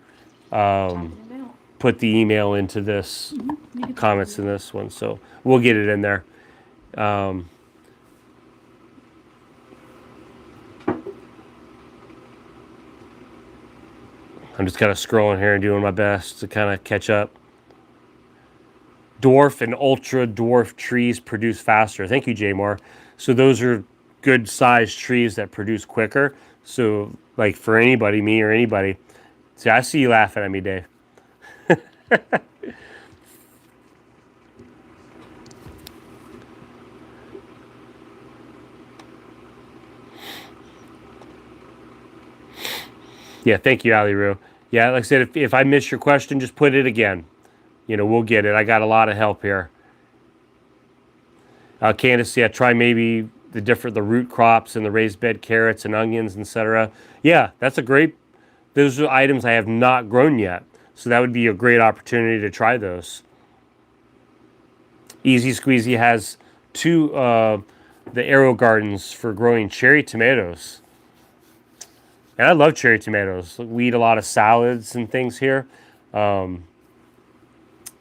Typing it out. put the email into this You can type comments it in out. this one. So we'll get it in there. I'm just kind of scrolling here and doing my best to kind of catch up. Dwarf and ultra dwarf trees produce faster. Thank you, Jamar. So those are good sized trees that produce quicker. So like for anybody, me or anybody. See, I see you laughing at me, Dave. Yeah, thank you, Ali Roo. Yeah, like I said, if I miss your question, just put it again. We'll get it. I got a lot of help here. Candace, yeah, try maybe the root crops and the raised bed carrots and onions, etc. Yeah, that's a great. Those are items I have not grown yet, so that would be a great opportunity to try those. Easy Squeezy has two the Arrow Gardens for growing cherry tomatoes, and I love cherry tomatoes. We eat a lot of salads and things here.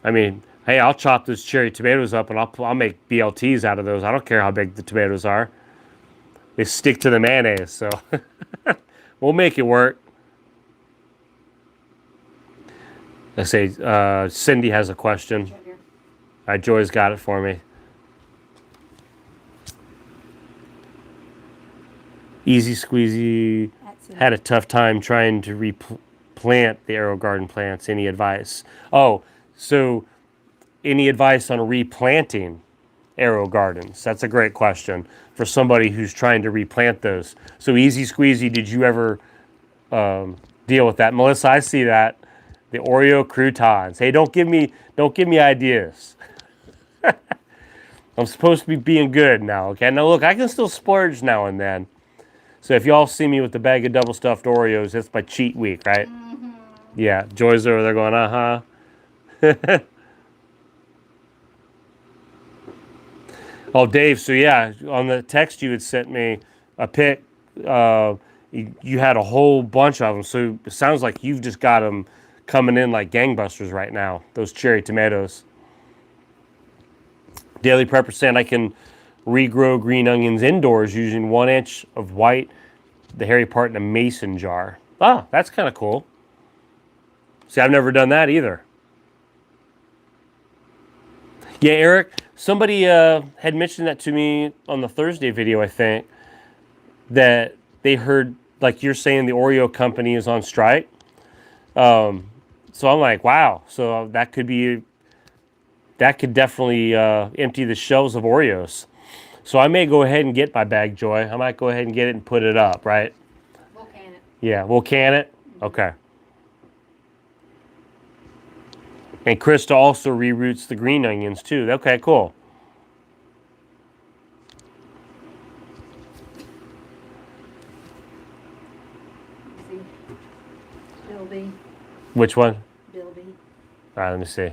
I mean, hey, I'll chop those cherry tomatoes up and I'll make BLTs out of those. I don't care how big the tomatoes are. They stick to the mayonnaise, so we'll make it work. I say, Cindy has a question. Right here. All right, Joy's got it for me. Easy Squeezy That's it. had a tough time trying to replant the Arrow Garden plants. Any advice? Oh, so any advice on replanting Arrow Gardens? That's a great question for somebody who's trying to replant those. So Easy Squeezy, did you ever deal with that? Melissa, I see that. The Oreo croutons. Hey, don't give me ideas. I'm supposed to be being good now, okay? Now look, I can still splurge now and then. So if y'all see me with the bag of double stuffed Oreos, that's my cheat week, right? Mm-hmm. Yeah, Joy's over there going, uh-huh. Oh, Dave, so yeah, on the text you had sent me a pic, you had a whole bunch of them. So it sounds like you've just got them coming in like gangbusters right now, those cherry tomatoes. Daily Prepper saying I can regrow green onions indoors using 1 inch of white, the hairy part in a mason jar. Ah, that's kind of cool. See, I've never done that either. Yeah, Eric, somebody had mentioned that to me on the Thursday video, I think, that they heard, like you're saying, the Oreo company is on strike. So I'm like, wow. So that could definitely empty the shelves of Oreos. So I may go ahead and get my bag, Joy. I might go ahead and get it and put it up, right? We'll can it. Yeah, we'll can it? Okay. And Krista also reroots the green onions too. Okay, cool. See. Bill B. Which one? Bill B. All right, let me see.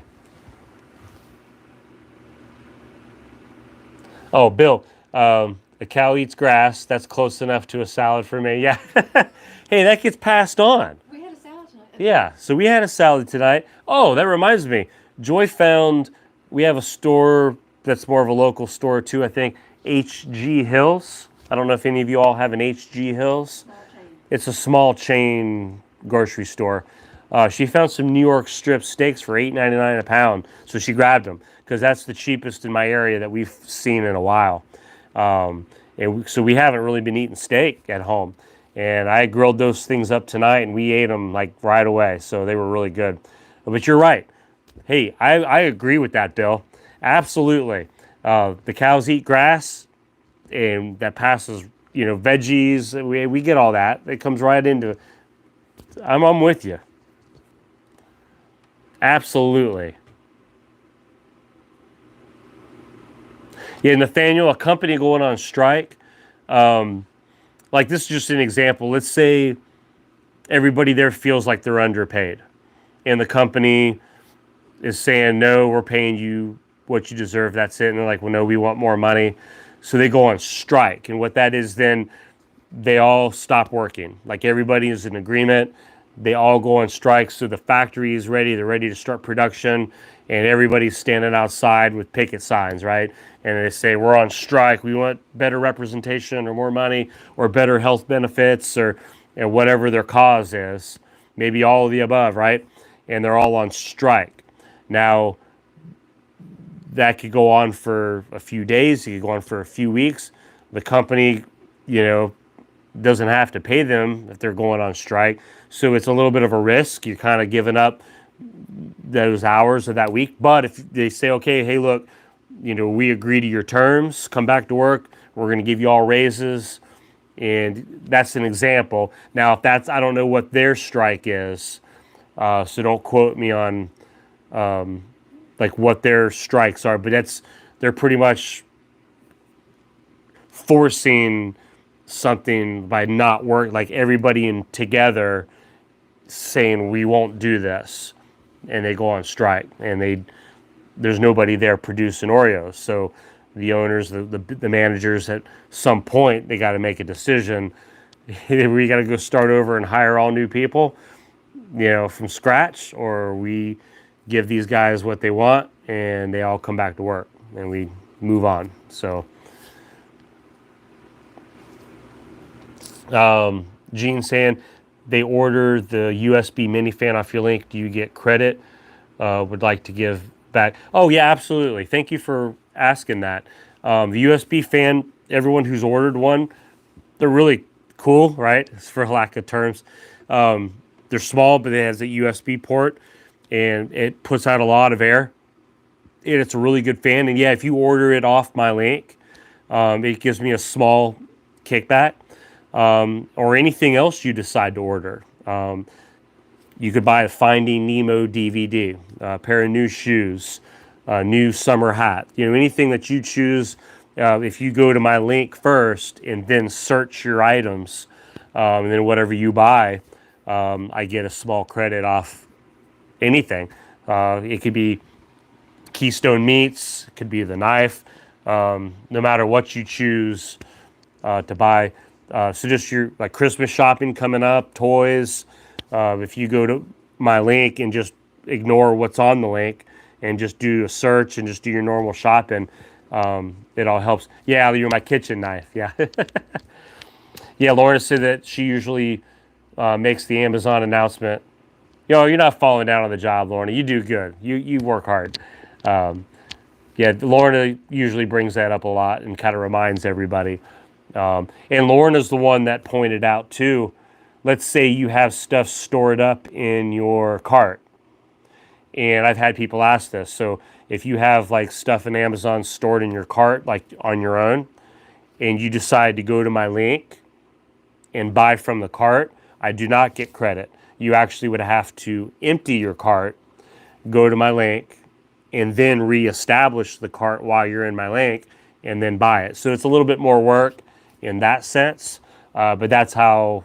Oh, Bill, a cow eats grass. That's close enough to a salad for me. Yeah. Hey, that gets passed on. We had a salad tonight. Yeah, so we had a salad tonight. Oh, that reminds me. Joy found, we have a store that's more of a local store too, I think, H.G. Hills. I don't know if any of you all have an H.G. Hills. Small chain. It's a small chain grocery store. She found some New York strip steaks for $8.99 a pound, so she grabbed them because that's the cheapest in my area that we've seen in a while. So we haven't really been eating steak at home. And I grilled those things up tonight, and we ate them like right away, so they were really good. But you're right. Hey, I agree with that, Bill. Absolutely. The cows eat grass, and that passes, veggies. We get all that. It comes right into. I'm with you. Absolutely. Yeah, Nathaniel, a company going on strike. Like this is just an example. Let's say everybody there feels like they're underpaid, and the company is saying, no, we're paying you what you deserve. That's it. And they're like, well, no, we want more money. So they go on strike. And what that is, then they all stop working. Like everybody is in agreement. They all go on strike. So the factory is ready. They're ready to start production. And everybody's standing outside with picket signs, right? And they say, we're on strike. We want better representation or more money or better health benefits or whatever their cause is. Maybe all of the above, right? And they're all on strike. Now, that could go on for a few days. It could go on for a few weeks. The company, doesn't have to pay them if they're going on strike. So it's a little bit of a risk. You're kind of giving up those hours of that week. But if they say, okay, hey, look, we agree to your terms, come back to work, we're going to give you all raises. And that's an example. Now, if that's, I don't know what their strike is. So don't quote me on like what their strikes are, but they're pretty much forcing something by not work, like everybody in together saying we won't do this, and they go on strike, and there's nobody there producing Oreos. So the owners, the managers, at some point they got to make a decision. We got to go start over and hire all new people, from scratch, or we give these guys what they want and they all come back to work and we move on. So Gene saying they order the USB mini fan off your link. Do you get credit? Would like to give back. Oh yeah, absolutely. Thank you for asking that. The USB fan, everyone who's ordered one, they're really cool, right? For lack of terms. They're small, but it has a USB port and it puts out a lot of air. And it's a really good fan. And yeah, if you order it off my link, it gives me a small kickback. Or anything else you decide to order. You could buy a Finding Nemo DVD, a pair of new shoes, a new summer hat. Anything that you choose. If you go to my link first and then search your items, and then whatever you buy, I get a small credit off anything. It could be Keystone meats, it could be the knife. No matter what you choose to buy. So just your like Christmas shopping coming up, toys. If you go to my link and just ignore what's on the link and just do a search and just do your normal shopping, it all helps. Yeah, you're my kitchen knife. Yeah. Yeah, Lorna said that she usually makes the Amazon announcement. You're not falling down on the job, Lorna. You do good. You work hard. Yeah, Lorna usually brings that up a lot and kind of reminds everybody. And Lorna's the one that pointed out too, let's say you have stuff stored up in your cart. And I've had people ask this. So if you have like stuff in Amazon stored in your cart, like on your own, and you decide to go to my link and buy from the cart, I do not get credit. You actually would have to empty your cart, go to my link, and then reestablish the cart while you're in my link and then buy it. So it's a little bit more work in that sense, but that's how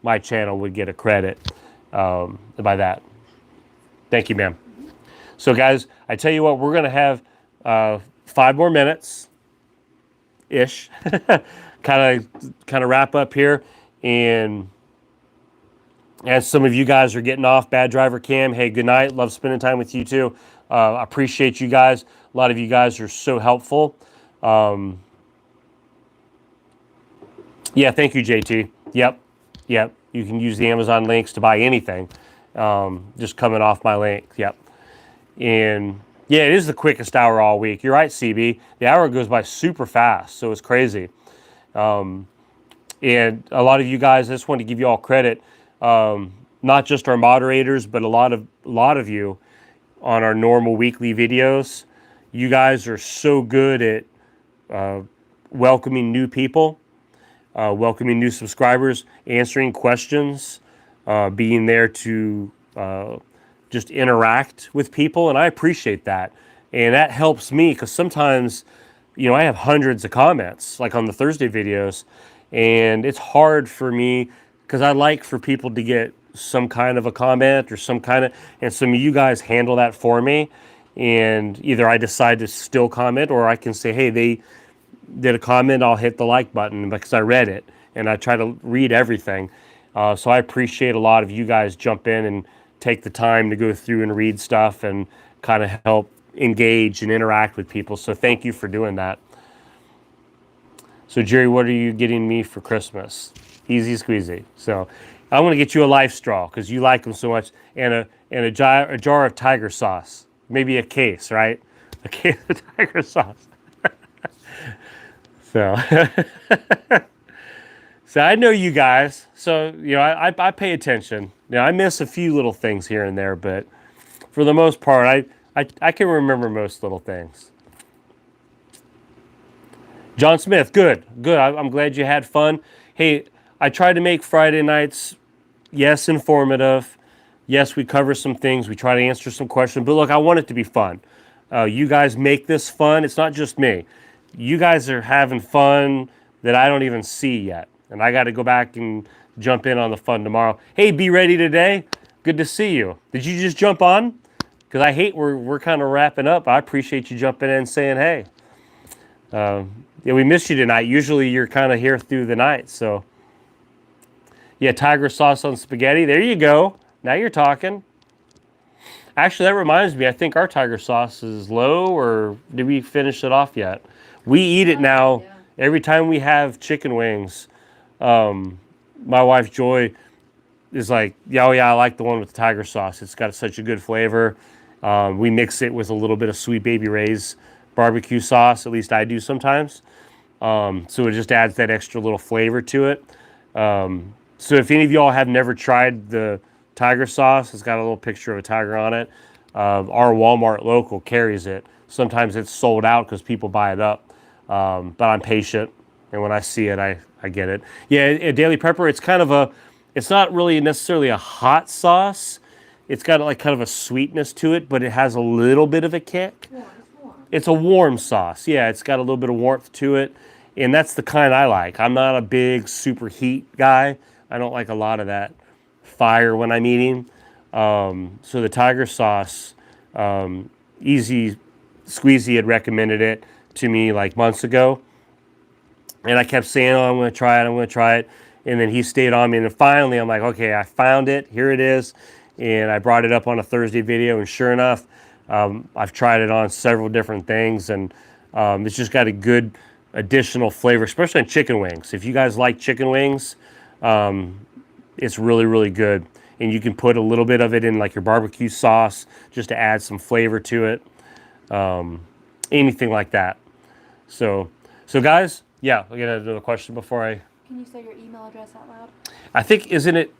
my channel would get a credit by that. Thank you, ma'am. So guys, I tell you what, we're gonna have 5 more minutes ish, kind of wrap up here. And as some of you guys are getting off, Bad Driver Cam, hey, good night. Love spending time with you too. Appreciate you guys. A lot of you guys are so helpful. Yeah, thank you, JT. Yep. You can use the Amazon links to buy anything. Just coming off my link. Yep. And yeah, it is the quickest hour all week. You're right, CB. The hour goes by super fast, so it's crazy. And a lot of you guys, I just want to give you all credit. Not just our moderators, but a lot of you on our normal weekly videos. You guys are so good at welcoming new people, welcoming new subscribers, answering questions, being there to just interact with people, and I appreciate that. And that helps me because sometimes, I have hundreds of comments, like on the Thursday videos, and it's hard for me because I like for people to get some kind of a comment or and some of you guys handle that for me. And either I decide to still comment or I can say, hey, did a comment, I'll hit the like button because I read it and I try to read everything. So I appreciate a lot of you guys jump in and take the time to go through and read stuff and kind of help engage and interact with people. So thank you for doing that. So Jerry, what are you getting me for Christmas? Easy squeezy. So I want to get you a Life Straw because you like them so much, and a jar of Tiger sauce, maybe a case, right? A case of Tiger sauce. So, so I know you guys. So I pay attention. I miss a few little things here and there, but for the most part, I can remember most little things. John Smith, good. I'm glad you had fun. Hey, I tried to make Friday nights, yes, informative. Yes, we cover some things. We try to answer some questions. But look, I want it to be fun. You guys make this fun. It's not just me. You guys are having fun that I don't even see yet. And I got to go back and jump in on the fun tomorrow. Hey, Be Ready Today. Good to see you. Did you just jump on? Because I hate we're kind of wrapping up. I appreciate you jumping in and saying hey. Yeah, we missed you tonight. Usually you're kind of here through the night. So, yeah, tiger sauce on spaghetti. There you go. Now you're talking. Actually, that reminds me. I think our tiger sauce is low, or did we finish it off yet? We eat it now. Yeah. Every time we have chicken wings, my wife Joy is like, yeah, oh yeah, I like the one with the tiger sauce. It's got such a good flavor. We mix it with a little bit of Sweet Baby Ray's barbecue sauce. At least I do sometimes. So it just adds that extra little flavor to it. So if any of y'all have never tried the tiger sauce, it's got a little picture of a tiger on it. Our Walmart local carries it. Sometimes it's sold out because people buy it up. But I'm patient, and when I see it, I get it. Yeah, a Daily Pepper, it's not really necessarily a hot sauce. It's got like kind of a sweetness to it, but it has a little bit of a kick. Warm, it's warm. It's a warm sauce. Yeah, it's got a little bit of warmth to it. And that's the kind I like. I'm not a big super heat guy. I don't like a lot of that fire when I'm eating. So the tiger sauce, Easy Squeezy had recommended it to me like months ago. And I kept saying, oh, I'm going to try it. And then he stayed on me. And then finally, I'm like, okay, I found it. Here it is. And I brought it up on a Thursday video. And sure enough, I've tried it on several different things. And it's just got a good additional flavor, especially on chicken wings. If you guys like chicken wings, it's really, really good. And you can put a little bit of it in like your barbecue sauce just to add some flavor to it. Anything like that. So guys, yeah, I got another question before I... Can you say your email address out loud? I think, is it,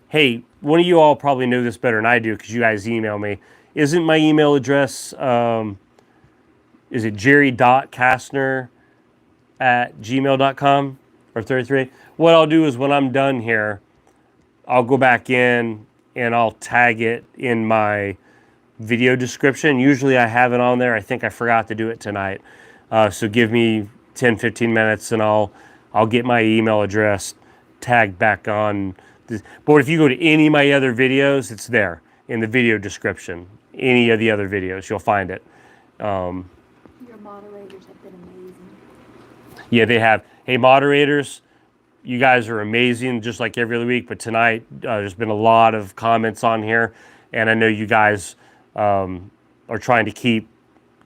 hey, one of you all probably know this better than I do because you guys email me. Isn't my email address, is it jerry.kastner@gmail.com or 33? What I'll do is when I'm done here, I'll go back in and I'll tag it in my video description. Usually I have it on there. I think I forgot to do it tonight. So give me 10, 15 minutes and I'll get my email address tagged back on. But if you go to any of my other videos, it's there in the video description. Any of the other videos, you'll find it. Your moderators have been amazing. Yeah, they have. Hey, moderators, you guys are amazing, just like every other week. But tonight, there's been a lot of comments on here. And I know you guys are trying to keep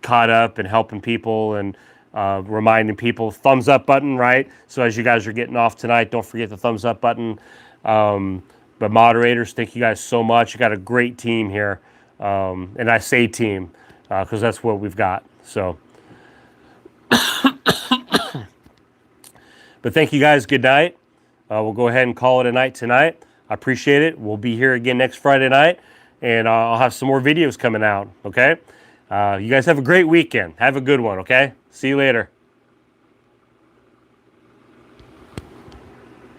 caught up and helping people and reminding people. Thumbs up button, right? So as you guys are getting off tonight, don't forget the thumbs up button. But moderators, thank you guys so much. You got a great team here. And I say team because that's what we've got. So, but thank you guys. Good night. We'll go ahead and call it a night tonight. I appreciate it. We'll be here again next Friday night, and I'll have some more videos coming out. Okay. You guys have a great weekend. Have a good one. Okay. See you later.